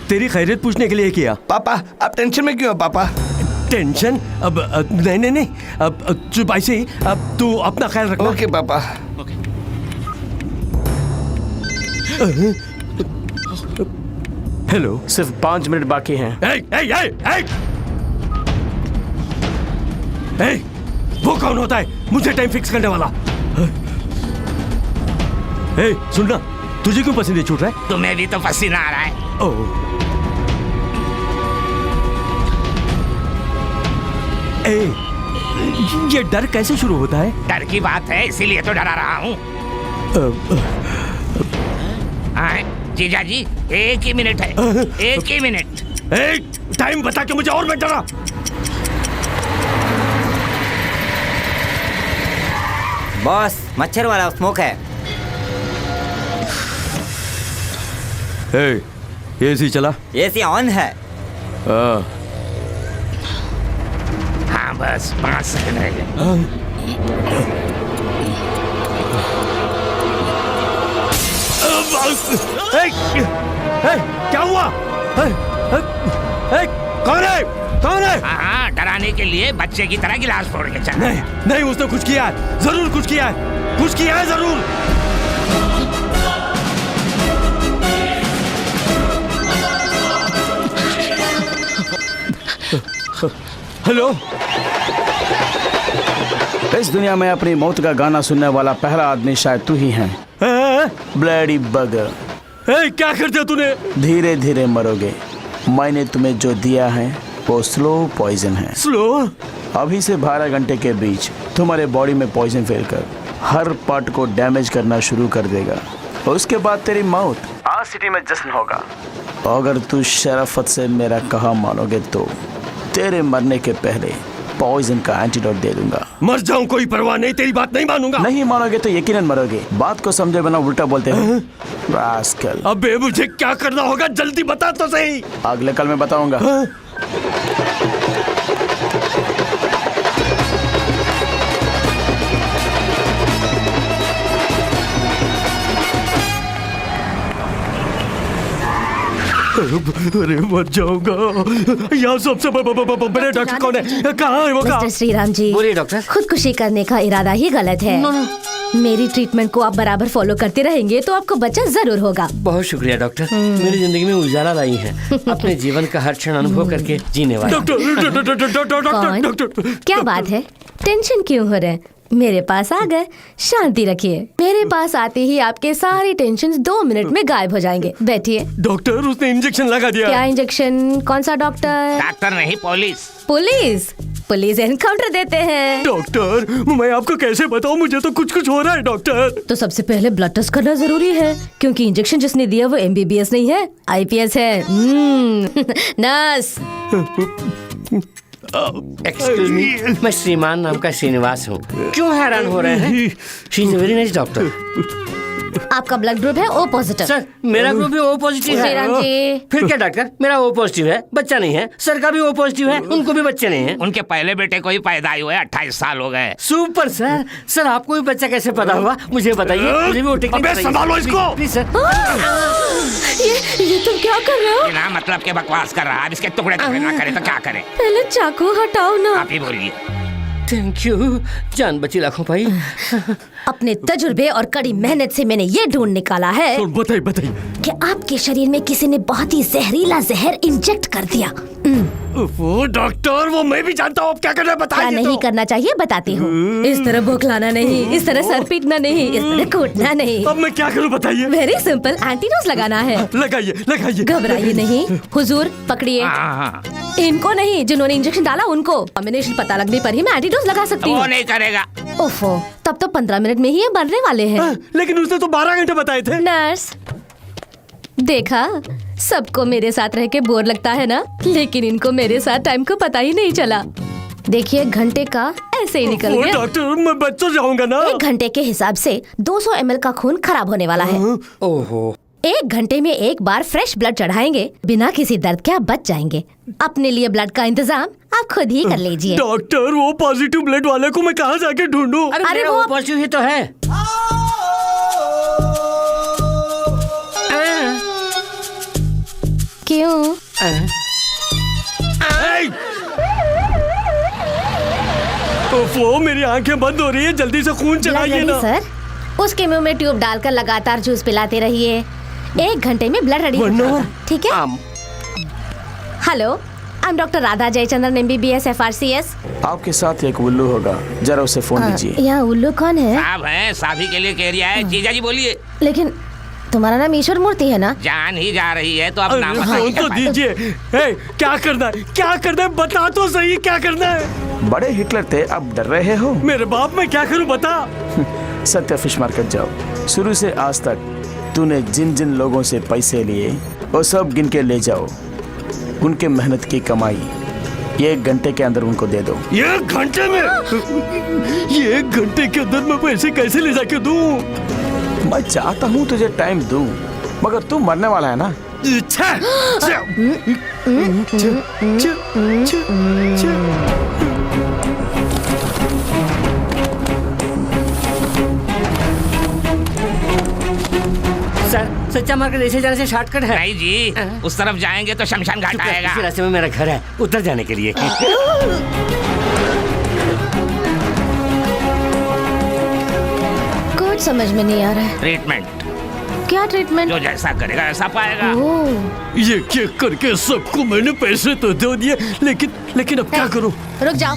तेरी खैरियत पूछने के लिए किया। पापा आप टेंशन में क्यों हो पापा? टेंशन? अब नहीं, अब चुप ऐसे ही। अब तू अपना ख्याल रखना। ओके पापा। हेलो। सिर्फ 5 मिनट बाकी हैं। वो कौन होता है मुझे टाइम फिक्स करने वाला? सुनना, तुझे क्यों पसीने छूट रहा है? तुम्हें भी तो पसीना आ रहा है। ये डर कैसे शुरू होता है? डर की बात है इसीलिए तो डरा रहा हूँ। जीजा जी 1 ही मिनट है, 1 ही मिनट। टाइम बता के मुझे और मत डरा। बॉस, मच्छर वाला स्मोक है। एसी चला? एसी ऑन है। हाँ बस 5 सेकंड रह गए। क्या हुआ? कौन है? कौन है? हाँ, डराने के लिए बच्चे की तरह गिलास फोड़ के चला। नहीं, उसने कुछ किया है, जरूर कुछ किया है, कुछ किया है जरूर। हेलो। इस दुनिया में अपनी मौत का गाना सुनने वाला पहला आदमी शायद तू ही है। ब्लडी बगर। क्या कर दिया तूने? धीरे धीरे मरोगे। मैंने तुम्हें जो दिया है वो स्लो पॉइजन है। स्लो? अभी से 12 घंटे के बीच तुम्हारे बॉडी में पॉइजन फैलकर हर पार्ट को डैमेज करना शुरू कर देगा। उसके बाद तेरी मौत। आज सिटी में जश्न होगा। अगर तू शराफत से मेरा कहा मानोगे तो तेरे मरने के पहले पॉइजन का एंटीडोट दे दूंगा। मर जाऊं कोई परवाह नहीं, तेरी बात नहीं मानूंगा। नहीं मानोगे तो यकीनन मरोगे। बात को समझे बिना उल्टा बोलते हो। रास्कल। अबे मुझे क्या करना होगा जल्दी बता तो सही। अगले कल में बताऊंगा। अरे मर जाऊंगा। यहाँ सबसे बड़े डॉक्टर कौन है? कहाँ है वो? मिस्टर श्रीराम जी, बोलिए डॉक्टर। खुदकुशी करने का इरादा ही गलत है। मेरी ट्रीटमेंट को आप बराबर फॉलो करते रहेंगे तो आपको बच्चा जरूर होगा। बहुत शुक्रिया डॉक्टर, मेरी जिंदगी में उजाला लाई है। अपने जीवन का हर क्षण अनुभव करके जीने वाला। डॉक्टर, क्या बात है, टेंशन क्यों हो रहे हैं? मेरे पास आ गए, शांति रखिए। मेरे पास आते ही आपके सारे टेंशन 2 मिनट में गायब हो जाएंगे। बैठिए। डॉक्टर, उसने इंजेक्शन लगा दिया। क्या इंजेक्शन? कौन सा डॉक्टर? डॉक्टर नहीं, पुलिस। पुलिस? पुलिस एनकाउंटर देते हैं। डॉक्टर, मैं आपको कैसे बताऊं, मुझे तो कुछ हो रहा है डॉक्टर। तो सबसे पहले ब्लड टेस्ट करना जरूरी है, क्योंकि इंजेक्शन जिसने दिया वो MBBS नहीं है, IPS है। नर्स। एक्सक्यूज मी, मैं श्रीमान नाम का श्रीनिवास हूँ। क्यों हैरान हो रहे हैं? She is very nice doctor. आपका ब्लड ग्रुप है O पॉजिटिव। सर, मेरा ग्रुप भी O पॉजिटिव है। श्रीराम जी। फिर क्या डॉक्टर, मेरा O पॉजिटिव है, बच्चा नहीं है। सर का भी O पॉजिटिव है, उनको भी बच्चे नहीं है। उनके पहले बेटे को ही पैदा हुए 28 साल हो गए। Super sir. सर आपको भी बच्चा कैसे पता हुआ, मुझे बताइए। मुझे भी OT अबे संभालो इसको। Please sir. ये तुम क्या कर रहे हो? बिना मतलब के बकवास कर रहा है। अब इसके टुकड़े टुकड़े ना करे तो क्या करे? पहले चाकू हटाओ ना। आप ही बोलिए। थैंक यू, जान बची लाखों भाई। अपने तजुर्बे और कड़ी मेहनत से मैंने ये ढूंढ निकाला है बताइए कि आपके शरीर में किसी ने बहुत ही जहरीला जहर इंजेक्ट कर दिया। वो डॉक्टर, वो मैं भी जानता हूँ, अब क्या करना है क्या बताइए। नहीं करना चाहिए बताती हूँ। इस तरह बौखलाना नहीं, इस तरह सर पीटना नहीं, इस तरह कूटना नहीं। अब मैं क्या करूँ बताइए। वेरी सिंपल, एंटीडोज लगाना है। लगाइए लगाइए। घबराइए नहीं। हुजूर पकड़िए। इनको नहीं, जिन्होंने इंजेक्शन डाला उनको। कॉम्बिनेशन पता लगने पर ही मैं एंटीडोज लगा सकती हूँ। वो नहीं करेगा। ओफो, तब तो 15 मिनट में ही ये बनने वाले हैं। लेकिन उसने तो 12 घंटे बताए थे। नर्स, देखा, सबको मेरे साथ रह के बोर लगता है ना, लेकिन इनको मेरे साथ टाइम को पता ही नहीं चला। देखिए घंटे का ऐसे ही निकल गया। डॉक्टर, मैं बच तो जाऊंगा ना। 1 घंटे के हिसाब से 200 ml का खून खराब होने वाला है। ओहो। 1 घंटे में एक बार फ्रेश ब्लड चढ़ाएंगे, बिना किसी दर्द के आप बच जाएंगे। अपने लिए ब्लड का इंतजाम आप खुद ही कर लीजिए। डॉक्टर, वो पॉजिटिव ब्लड वाले को मैं कहाँ जाके ढूंढूं? अरे वो पॉजिटिव ही तो है। क्यों? वो मेरी आंखें बंद हो रही है, जल्दी से खून चढ़ाइए ना। सर, उसके मुंह में ट्यूब डालकर लगातार जूस पिलाते रहिए। 1 घंटे में ब्लड रेडी होगा, ठीक है? Hello, I am doctor Radha Jayachandran MBBS FRCS। आपके साथ एक उल्लू होगा, जरा उसे फोन दीजिए। यहाँ उल्लू कौन है? साहब है, साफी के लिए कह रिया है। जीजा जी बोलिए। लेकिन तुम्हारा नाम ईश्वर मूर्ति है ना? जान ही जा रही है तो अब नाम फोन तो दीजिए। क्या करना है, क्या करना है, बता तो सही, क्या करना है। बड़े हिटलर थे, अब डर रहे हो? मेरे बाप, मैं क्या करूं बता। सत्या फिश मार्केट जाओ। शुरू से आज तक तूने जिन जिन लोगों से पैसे लिए वो सब गिन के ले जाओ। उनके मेहनत की कमाई 1 घंटे के अंदर उनको दे दो। 1 घंटे में? ये 1 घंटे के अंदर मैं पैसे कैसे ले जाके दूं? मैं चाहता हूँ तुझे टाइम दूं, मगर तू मरने वाला है ना। सर, सच्चा मार्केट ऐसे जाने से शॉर्टकट है। नहीं जी, उस तरफ जाएंगे तो शमशान घाट आएगा। इसी रास्ते में मेरा घर है, उधर जाने के लिए। कुछ समझ में नहीं आ रहा है। ट्रीटमेंट। क्या ट्रीटमेंट? जो जैसा करेगा ऐसा पाएगा। ये चेक करके सबको मैंने पैसे तो दे दिए, लेकिन अब क्या करूं? रुक जाओ।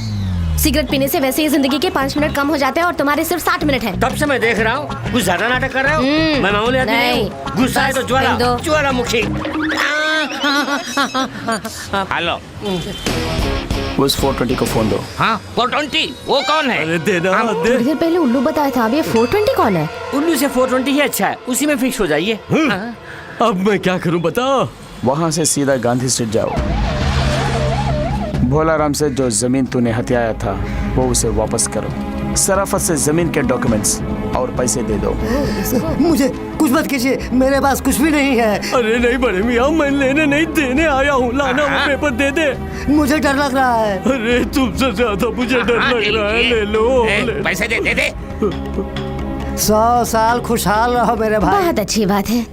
सिगरेट पीने से वैसे ही जिंदगी के 5 मिनट कम हो जाते हैं और तुम्हारे सिर्फ 60 मिनट हैं। तब से मैं देख रहा हूँ, कुछ ज्यादा नाटक कर रहे हो। मैं मामूली आदमी नहीं हूँ। गुस्सा है तो ज्वालामुखी। हेलो, उस 420 को फोन दो। हाँ, 420 वो कौन है? अरे देना दे। थोड़ी देर पहले उल्लू बताया था, अब ये 420 कौन है? उल्लू से 420 ही अच्छा है, उसी में फिक्स हो जाइए। अब मैं क्या करूं बता। वहाँ से सीधा गांधी स्ट्रीट जाओ। भोलाराम से जो जमीन तूने हथियाया था वो उसे वापस करो। सराफत से जमीन के डॉक्यूमेंट्स और पैसे दे दो। मुझे कुछ मत कीजिए, मेरे पास कुछ भी नहीं है। अरे नहीं बड़े मियाँ, मैं लेने नहीं देने आया हूँ। लाना वो पेपर दे दे। मुझे डर लग रहा है। अरे तुमसे ज्यादा मुझे डर लग रहा है। ले लो। पैसे दे दे। 100 साल खुशहाल रहो मेरे भाई। बहुत अच्छी बात है,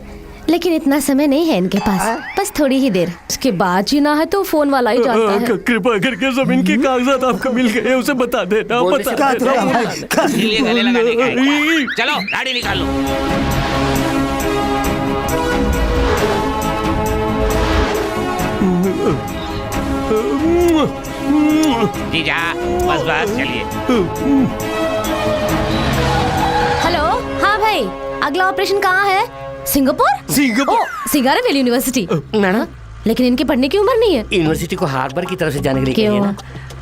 लेकिन इतना समय नहीं है इनके पास, बस थोड़ी ही देर। उसके बाद जीना है तो फोन वाला ही जानता है। कृपा करके जमीन के कागजात आपको मिल गए, उसे बता देना। बता देना। इसलिए गले लगाने का है। चलो गाड़ी निकाल लो। जीजा, बस चलिए। हेलो, हाँ भाई, अगला ऑपरेशन कहाँ है? सिंगापुर? सिंगारा वेली यूनिवर्सिटी। मैडम, लेकिन इनकी पढ़ने की उम्र नहीं है। यूनिवर्सिटी को हार्बर की तरफ से जाने के लिए क्यों? कहिए ना।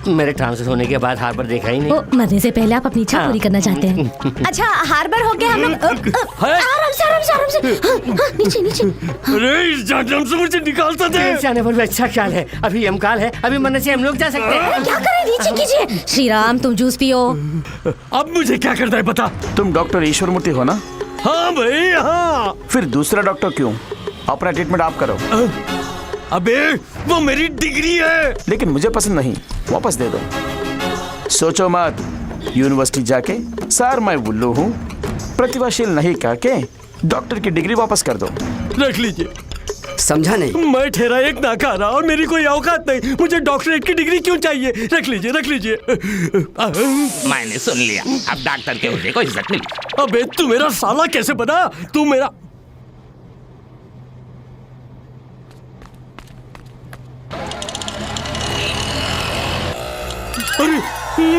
मेरे ट्रांसफर होने के बाद हार्बर देखा ही नहीं। मरने से पहले आप अपनी इच्छा पूरी करना चाहते हैं। अच्छा, हार्बर हो गया हम लोग। आराम से। नीचे। अरे इस जन्म से मुझे निकालता थे। जाने पर भी अच्छा ख्याल है, अभी यमकाल है, अभी मरने से हम लोग जा सकते हैं। क्या करें, नीचे कीजिए। श्री राम, तुम जूस पियो। अब मुझे क्या करना है बता। तुम डॉक्टर ईश्वर मूर्ति हो ना? हाँ भाई हाँ। फिर दूसरा डॉक्टर क्यों? अपना ट्रीटमेंट आप करो। अबे वो मेरी डिग्री है। लेकिन मुझे पसंद नहीं, वापस दे दो। सोचो मत, यूनिवर्सिटी जाके सर मैं उल्लू हूँ, प्रतिभाशील नहीं कह के डॉक्टर की डिग्री वापस कर दो। रख लीजिए। समझा नहीं? मैं ठहरा एक नाकारा और मेरी कोई औकात नहीं, मुझे डॉक्टरेट की डिग्री क्यों चाहिए? रख लीजिए। मैंने सुन लिया, अब डॉक्टर के होने को इज्जत मिली। अबे तू मेरा साला कैसे बना? तू मेरा अरे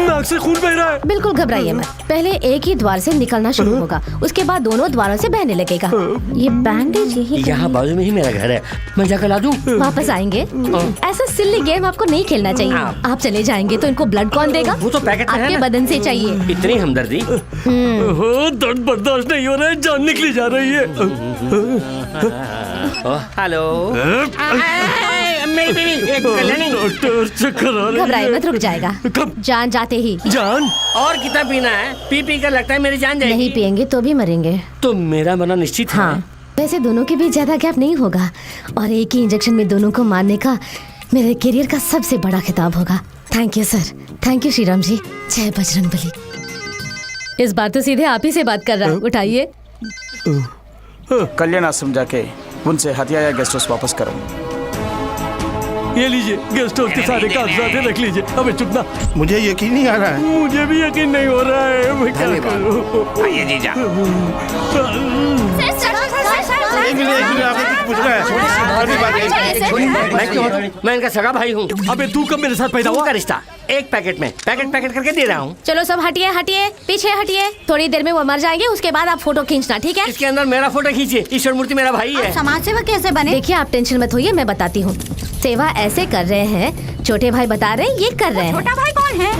नाक से खून बह रहा है। बिल्कुल घबराइए मत। पहले एक ही द्वार से निकलना शुरू होगा, उसके बाद दोनों द्वारों से बहने लगेगा। ये बैंडेज यही यहाँ बाजू में ही मेरा घर है, मैं जाकर ला दूं? वापस आएंगे। ऐसा सिल्ली गेम आपको नहीं खेलना चाहिए। आप चले जाएंगे तो इनको ब्लड कौन देगा? वो तो पैकेट में है आपके ना। बदन से चाहिए। इतनी हमदर्दी। दर्द बर्दाश्त नहीं हो रहा है, जान निकली जा रही है। हेलो मेरी बीवी कल्याणी। डॉक्टर चक्कर आ रही है। घबराए मत, रुक जाएगा। जान जाते ही। जान? और कितना पीना है? पी कर लगता है मेरी जान जाएगी। नहीं पिएंगे तो भी मरेंगे। तो मेरा मरना निश्चित है। हाँ, वैसे दोनों के बीच ज्यादा गैप नहीं होगा और एक ही इंजेक्शन में दोनों को मारने का मेरे करियर का सबसे बड़ा खिताब होगा। Thank you sir, thank you Shriram ji. जय बजरंगबली। इस बार तो सीधे आप ही से बात कर रहा हूँ, उठाइए। कल्याण आश्रम जाके उनसे हथिया या गेस्ट हाउस वापस करो। ये लीजिए, गेस्ट हाउस के सारे कागजात रख लीजिए। अबे चुप ना। मुझे यकीन नहीं आ रहा है। मुझे भी यकीन नहीं हो रहा है। मैं क्या करूं? आइए जीजा। मैं इनका सगा भाई हूँ। अबे तू कब मेरे साथ पैदा हुआ? का रिश्ता एक पैकेट में पैकेट करके दे रहा हूँ। चलो सब हटिए हटिए, पीछे हटिए। थोड़ी देर में वो मर जाएंगे, उसके बाद आप फोटो खींचना, ठीक है? इसके अंदर मेरा फोटो खींचिए। ईश्वर मूर्ति मेरा भाई है। समाज सेवा कैसे बने? देखिए आप टेंशन मत होइए, मैं बताती हूँ। सेवा ऐसे कर रहे हैं, छोटे भाई बता रहे हैं, ये कर रहे हैं। छोटा भाई कौन है?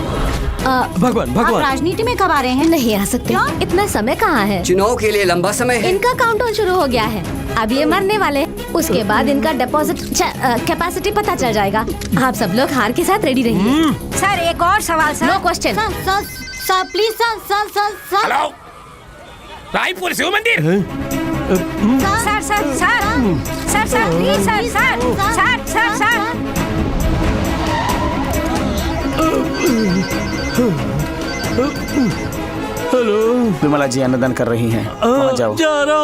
भगवान आप राजनीति में कब आ रहे हैं? नहीं आ सकते। इतना समय कहाँ है? चुनाव के लिए लंबा समय है। इनका काउंटडाउन शुरू हो गया है। अब ये मरने वाले, उसके बाद इनका डिपॉजिट कैपेसिटी पता चल जाएगा। आप सब लोग हार के साथ रेडी रहिए। सर एक और सवाल sir. No question. Sir please sir. Hello, Raipur Shiv मंदिर। Sir please sir. Hello, Vimla ji अन्नदान कर रही हैं, वहाँ जाओ। जा रहा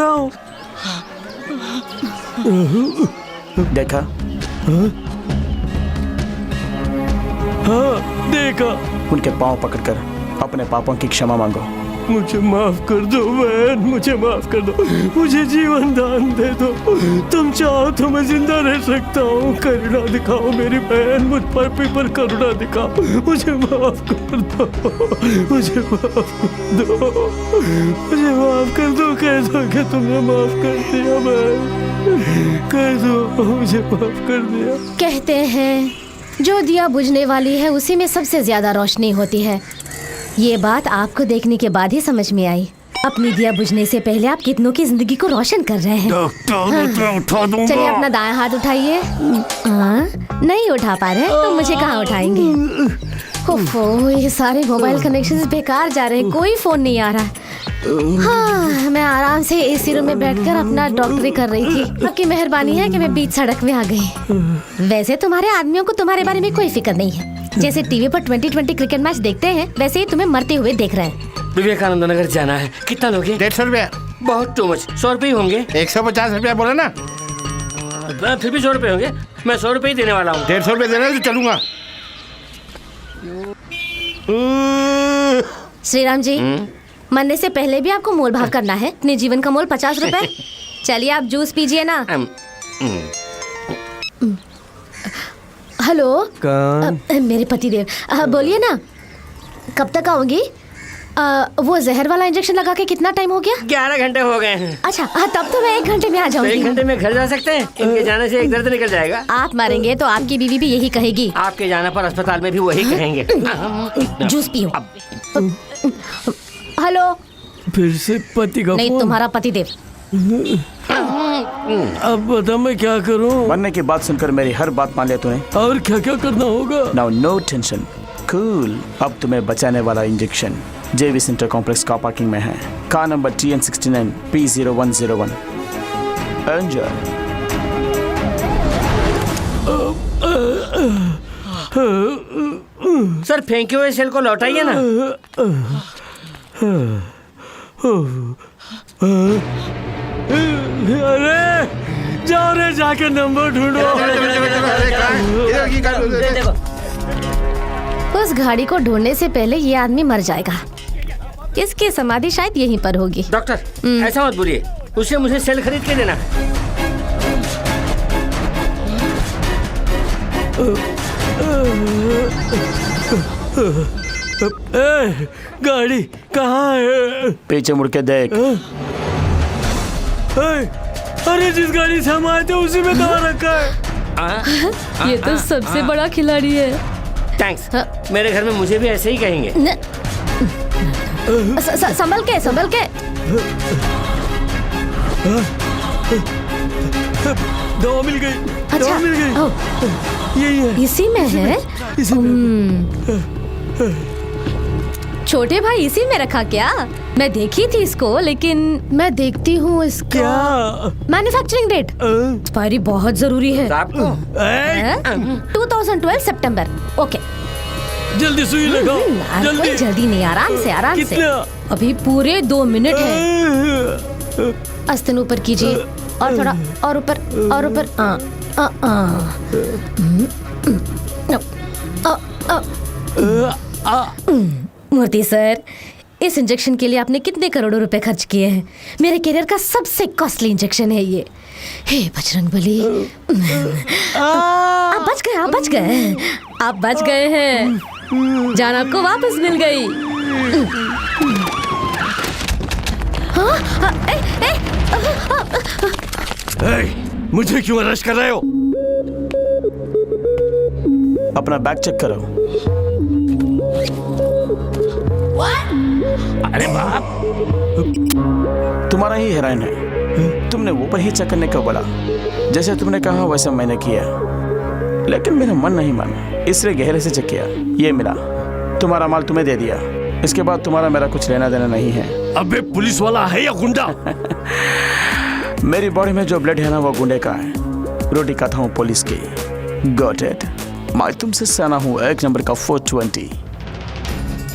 हूँ। देखा? हाँ देखा। उनके पाँव पकड़कर अपने पापों की क्षमा मांगो। मुझे माफ कर दो बहन, मुझे माफ कर दो। मुझे जीवन दान दे दो। तुम चाहो तो मैं जिंदा रह सकता हूँ। करुणा दिखाओ मेरी बहन, मुझ पर करुणा दिखाओ। मुझे माफ कर दो। मुझे माफ कर दो। कह दो कि तुमने माफ कर दिया बहन। कह दो मुझे माफ कर दिया। कहते हैं जो दिया बुझने वाली है उसी में सबसे ज्यादा रोशनी होती है। ये बात आपको देखने के बाद ही समझ में आई। अपनी दिया बुझने से पहले आप कितनों की जिंदगी को रोशन कर रहे हैं। उठा दूंगा। चलिए अपना दायां हाथ उठाइए। नहीं उठा पा रहे तो मुझे कहाँ उठाएंगे? ओफो, ये सारे मोबाइल कनेक्शंस बेकार जा रहे हैं, कोई फोन नहीं आ रहा है। हाँ, मैं आराम से एसी रूम में बैठकर अपना डॉक्टरी कर रही थी। आपकी मेहरबानी है कि मैं बीच सड़क में आ गई। वैसे तुम्हारे आदमियों को तुम्हारे बारे में कोई फिक्र नहीं है। जैसे टीवी पर 2020 क्रिकेट मैच देखते हैं, वैसे ही तुम्हें मरते हुए देख रहे हैं। विवेकानंद नगर जाना है। कितना लोगे? 150 रुपया। बहुत टू मच। 100 रुपये होंगे। 150 रुपया बोला ना। फिर भी 100 रुपये होंगे। मैं 100 रुपये ही देने वाला हूँ। 150 रुपया देना तो चलूंगा। श्रीराम जी, मरने से पहले भी आपको मोल भाव करना है। अपने जीवन का मोल 50 रुपए। चलिए आप जूस पीजिए ना। हेलो, मेरे पतिदेव, बोलिए ना, कब तक आओगी? वो जहर वाला इंजेक्शन लगा के कितना टाइम हो गया? 11 घंटे हो गए हैं। अच्छा, तब तो मैं 1 घंटे में आ जाऊंगी। 1 घंटे में घर जा सकते हैं? इनके जाने से एक दर्द निकल जाएगा। आप मरेंगे तो आपकी बीवी भी यही कहेगी। आपके जाने पर अस्पताल में भी वही कहेंगे। जूस पियो। हेलो, फिर से पति का नहीं, फोन? तुम्हारा पतिदेव। अब बता मैं क्या करूं? मरने की बात सुनकर मेरी हर बात मान लिया तूने। और क्या क्या करना होगा? Now no tension, cool. अब तुम्हें बचाने वाला इंजेक्शन जेवी सेंटर कॉम्प्लेक्स कार पार्किंग में है। Car number TN69 P0101। Enjoy. Sir फेंके हुए सेल को लौटाइए ना। अरे जाओ रे, जाके नंबर ढूंढो। उस गाड़ी को ढूंढने से पहले ये आदमी मर जाएगा। इसकी समाधि शायद यहीं पर होगी। डॉक्टर ऐसा मत बोलिए, उसे मुझे सेल खरीद के देना। गाड़ी कहाँ है? पीछे मुड़ के देख। अरे जिस गाड़ी से हम आए थे उसी में दवा रखा है। ये तो सबसे बड़ा खिलाड़ी है। थैंक्स। मेरे घर में मुझे भी ऐसे ही कहेंगे। संभल के संभल के। दवा मिल गई। अच्छा, दवा मिल गई। यही है। इसी में है। इसी में। छोटे भाई इसी में रखा क्या? मैं देखी थी इसको, लेकिन मैं देखती हूँ इसका मैन्युफैक्चरिंग डेट एक्सपायरी बहुत जरूरी है। आपको 2012 सितंबर। ओके, जल्दी सुई लगाओ। जल्दी जल्दी नहीं, आराम से आराम से। अभी पूरे 2 मिनट है। आस्ते ऊपर कीजिए और थोड़ा और ऊपर और ऊपर। मूर्ति सर, इस इंजेक्शन के लिए आपने कितने करोड़ों रुपए खर्च किए हैं? मेरे करियर का सबसे कॉस्टली इंजेक्शन है ये। हे बजरंगबली, आप बच गए, आप बच गए, आप बच गए हैं। जान आपको वापस मिल गई। मुझे क्यों अरेस्ट कर रहे हो? अपना बैग चेक करो। अरे बाप, तुम्हारा ही हेरोइन है। तुमने वो पर ही चेक करने को बोला। जैसे तुमने कहा वैसे मैंने किया, लेकिन मेरा मन नहीं माना, इसलिए गहरे से चेक किया। ये मिला, तुम्हारा माल तुम्हें दे दिया। इसके बाद तुम्हारा मेरा कुछ लेना देना नहीं है। अबे पुलिस वाला है या गुंडा? मेरी बॉडी में जो ब्लड है ना, वो गुंडे का है। रोटी खाता हूँ पुलिस की। Got it? मैं तुमसे सना हूँ 1 नंबर का 420।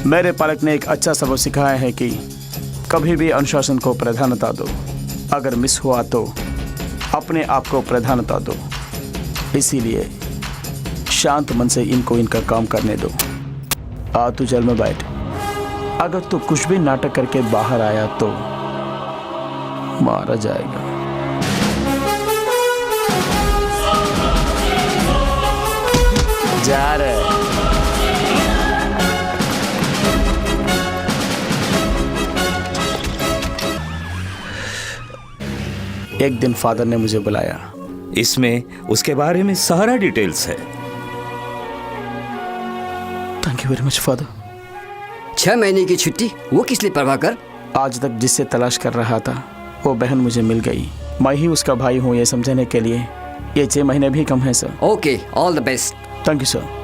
मेरे पालक ने एक अच्छा सबक सिखाया है कि कभी भी अनुशासन को प्राधान्यता दो। अगर मिस हुआ तो अपने आप को प्राधान्यता दो। इसीलिए शांत मन से इनको इनका काम करने दो। आ तू जेल में बैठ। अगर तू कुछ भी नाटक करके बाहर आया तो मारा जाएगा। जा रहे। एक दिन फादर ने मुझे बुलाया। इसमें उसके बारे में सारा डिटेल्स है। Thank you very much father. 6 महीने की छुट्टी, वो किस लिए प्रभाकर? आज तक जिससे तलाश कर रहा था वो बहन मुझे मिल गई। मैं ही उसका भाई हूँ ये समझने के लिए ये 6 महीने भी कम है sir. Okay, all the best. Thank you sir.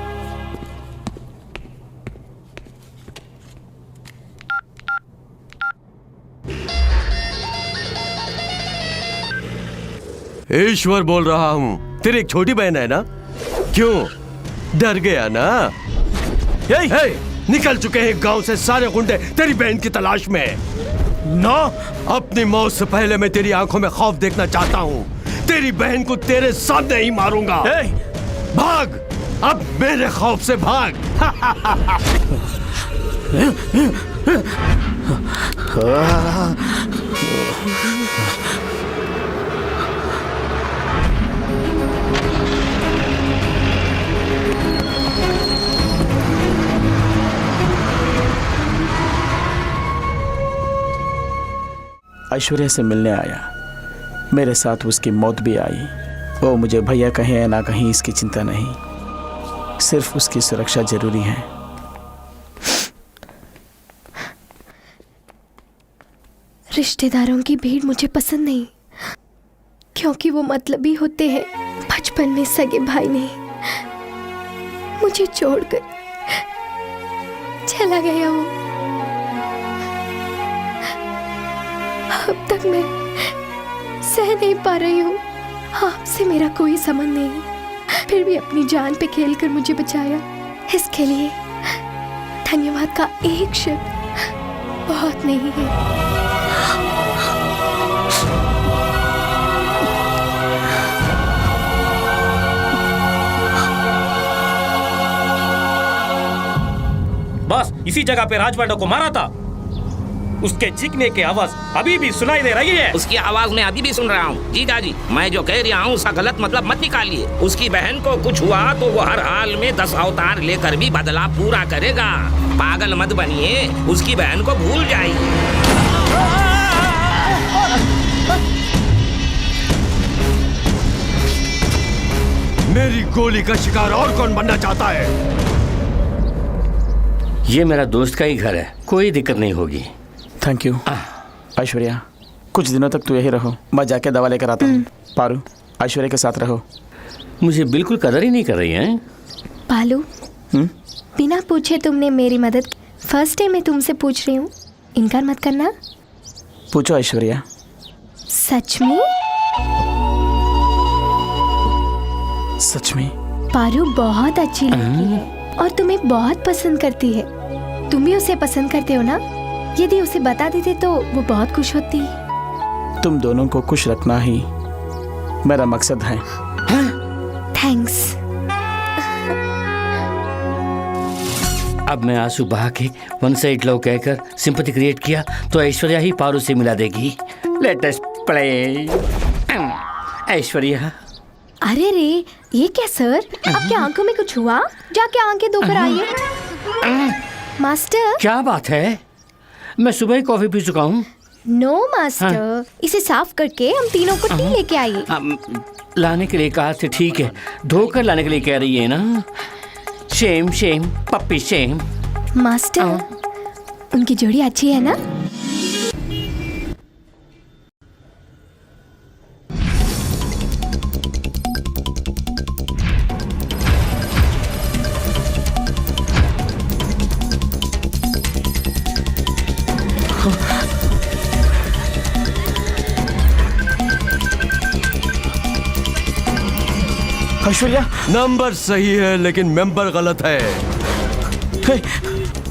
Ishwar बोल रहा हूँ। तेरी एक छोटी बहन है ना? क्यों डर गया ना? निकल चुके हैं गांव से सारे गुंडे तेरी बहन की तलाश में। ना, अपनी मौत से पहले मैं तेरी आंखों में खौफ देखना चाहता हूँ। तेरी बहन को तेरे सामने ही मारूंगा। भाग, अब मेरे खौफ से भाग। ऐश्वर्या से मिलने आया। मेरे साथ उसकी मौत भी आई। वो मुझे भैया कहे या ना कहीं इसकी चिंता नहीं, सिर्फ उसकी सुरक्षा जरूरी है। रिश्तेदारों की भीड़ मुझे पसंद नहीं, क्योंकि वो मतलबी होते हैं। बचपन में सगे भाई ने मुझे छोड़कर चला गया वो। अब तक मैं सह नहीं पा रही हूँ। आपसे मेरा कोई संबंध नहीं, फिर भी अपनी जान पे खेलकर मुझे बचाया। इसके लिए धन्यवाद का एक शब्द बहुत नहीं है। बस इसी जगह पे राज पांडे को मारा था। उसके चीखने की आवाज अभी भी सुनाई दे रही है। उसकी आवाज मैं अभी भी सुन रहा हूँ। जीजा जी, मैं जो कह रहा हूँ उसका गलत मतलब मत निकालिए। उसकी बहन को कुछ हुआ तो वो हर हाल में 10 अवतार लेकर भी बदला पूरा करेगा। पागल मत बनिए, उसकी बहन को भूल जाइए। मेरी गोली का शिकार और कौन बनना चाहता है? ये मेरा दोस्त का ही घर है, कोई दिक्कत नहीं होगी। थैंक यू ऐश्वर्या, कुछ दिनों तक तू यही रहो, मैं जाके दवा लेकर आता हूँ। पारू, ऐश्वर्या के साथ रहो। मुझे बिल्कुल कदर ही नहीं कर रही है। पालू, बिना पूछे तुमने मेरी मदद की। फर्स्ट टाइम मैं तुमसे पूछ रही हूँ, इनकार मत करना। पूछो ऐश्वर्या। सच में? सच में? पारू बहुत अच्छी लड़की है और तुम्हें बहुत पसंद करती है। तुम भी उसे पसंद करते हो ना? यदि उसे बता देते तो वो बहुत खुश होती। तुम दोनों को खुश रखना ही मेरा मकसद है। थैंक्स। अब मैं आंसू बहा के वन साइड लव कहकर सिंपैथी क्रिएट किया तो ऐश्वर्या ही पारू से मिला देगी। Let us play. ऐश्वर्या। अरे रे, ये क्या सर? आपकी आंखों में कुछ हुआ? जाके आंखें धोकर आइए। मास्टर। क्या बात है? मैं सुबह ही कॉफी पी चुका हूँ। नो मास्टर, इसे साफ करके हम तीनों को टी लेके आइए। लाने के लिए कहा था, ठीक है। धोकर लाने के लिए कह रही है ना? Shem shame puppy shame. Master, उनकी जोड़ी अच्छी है ना? ऐश्वर्या, नंबर सही है लेकिन मेंबर गलत है।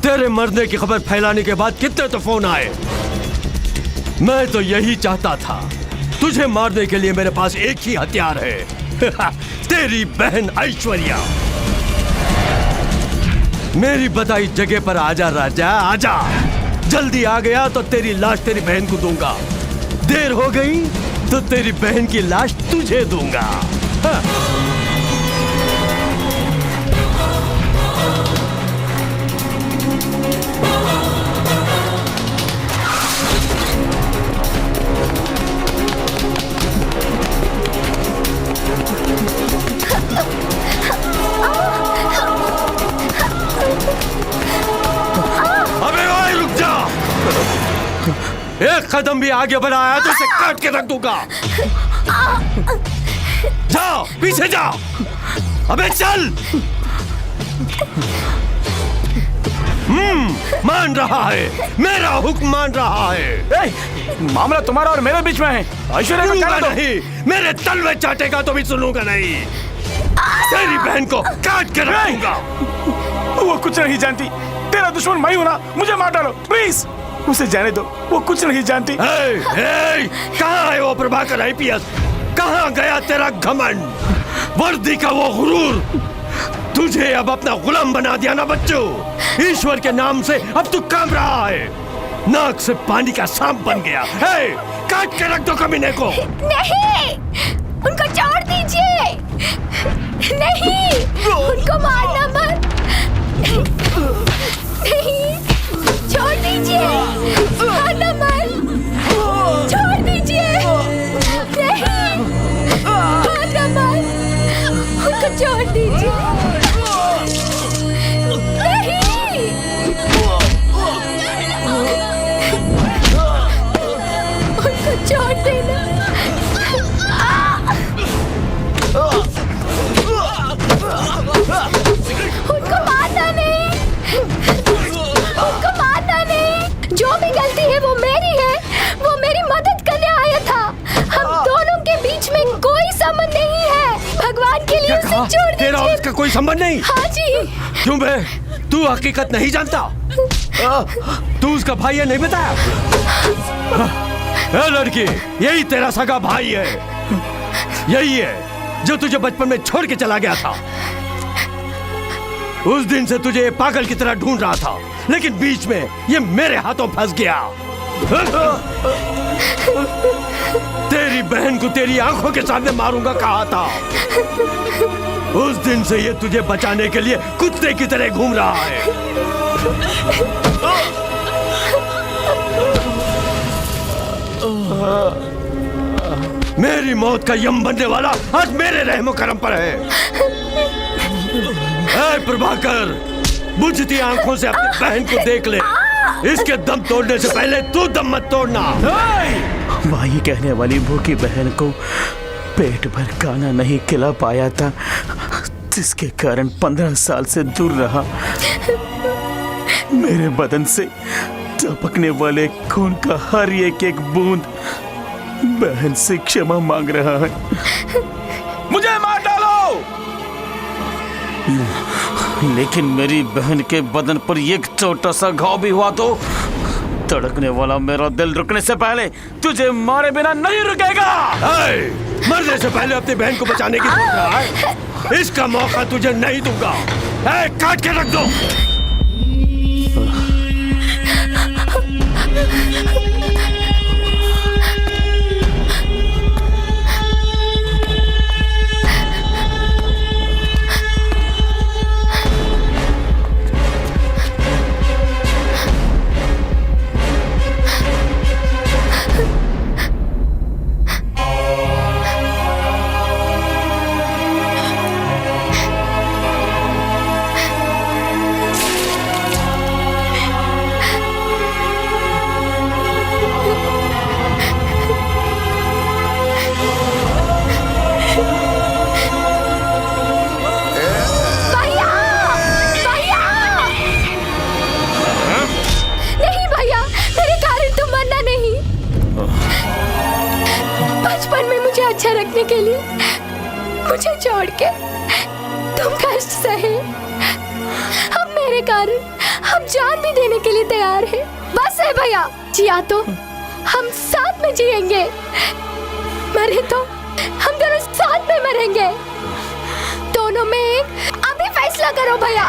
तेरे मरने की खबर फैलाने के बाद कितने तो फोन आए। मैं तो यही चाहता था। तुझे मारने के लिए मेरे पास एक ही हथियार है। तेरी बहन ऐश्वर्या। मेरी बताई जगह पर आजा राजा, आजा। जल्दी आ गया तो तेरी लाश तेरी बहन को दूंगा। देर हो गई तो तेरी बहन की लाश तुझे दूंगा। अबे ओए रुक जा। एक कदम भी आगे बढ़ाया तो इसे काट के रख दूंगा। जाओ, पीछे जाओ। अबे चल। मान रहा है, मेरा हुक्म मान रहा है। मामला तुम्हारा और मेरे बीच में है। ऐश्वर्या को सुनूंगा नहीं, मेरे तलवे चाटेगा तो भी सुनूंगा नहीं। तेरी बहन को काट के रखूंगा। वो कुछ नहीं जानती। तेरा दुश्मन मैं हूं ना, मुझे मार डालो प्लीज। उसे जाने दो, वो कुछ नहीं जानती। कहाँ है वो प्रभाकर आईपीएस? कहाँ गया तेरा घमंड, वर्दी का वो गुरूर? तुझे अब अपना गुलाम बना दिया ना बच्चों। ईश्वर के नाम से अब तू काम रहा है। नाक से पानी का सांप बन गया। काट के रख दो कमीने को। नहीं, उनको छोड़ दीजिए। नहीं, उनको मारना मत। नहीं, छोड़ दीजिए। मारना मत। छोड़ दीजिए। नहीं, मारना मत। उनको छोड़ दीजिए। नहीं, उनको छोड़ देना। उनको मारना नहीं। उनको मारना नहीं। जो भी गलती है वो मेरी है। वो मेरी मदद करने आया था। हम दोनों के बीच में कोई संबंध नहीं है। भगवान के लिए उसे छोड़ दीजिए। तेरा और उसका कोई संबंध नहीं? हाँ जी। क्यों बे? तू हकीकत नहीं जानता? तू उसका भाई है, नहीं बताया? लड़की, यही तेरा सगा भाई है। यही है जो तुझे बचपन में छोड़ के चला गया था। उस दिन से तुझे पागल की तरह ढूंढ रहा था, लेकिन बीच में ये मेरे हाथों फंस गया। तेरी बहन को तेरी आंखों के सामने मारूंगा कहा था। उस दिन से ये तुझे बचाने के लिए कुत्ते की तरह घूम रहा है। मेरी मौत का यम बनने वाला आज मेरे रहमो करम पर है। ऐ प्रभाकर, बुझती आंखों से अपनी बहन को देख ले। इसके दम तोड़ने से पहले तू दम मत तोड़ना। वही कहने वाली भूखी बहन को पेट भर खाना नहीं खिला पाया था, जिसके कारण 15 साल से दूर रहा। मेरे बदन से टपकने वाले खून का हर एक बूंद बहन से क्षमा मांग रहा है। मुझे मार डालो, लेकिन मेरी बहन के बदन पर एक छोटा सा घाव भी हुआ तो धड़कने वाला मेरा दिल रुकने से पहले तुझे मारे बिना नहीं रुकेगा। मरने से पहले अपनी बहन को बचाने की सोच रहा है? इसका मौका तुझे नहीं दूंगा। काट के रख दो। अच्छा रखने के लिए मुझे छोड़ के तुम कष्ट सहे। अब मेरे कारण हम जान भी देने के लिए तैयार हैं। बस है भैया, जिया तो हम साथ में जिएंगे, मरे तो हम दोनों साथ में मरेंगे। दोनों में एक अभी फैसला करो भैया।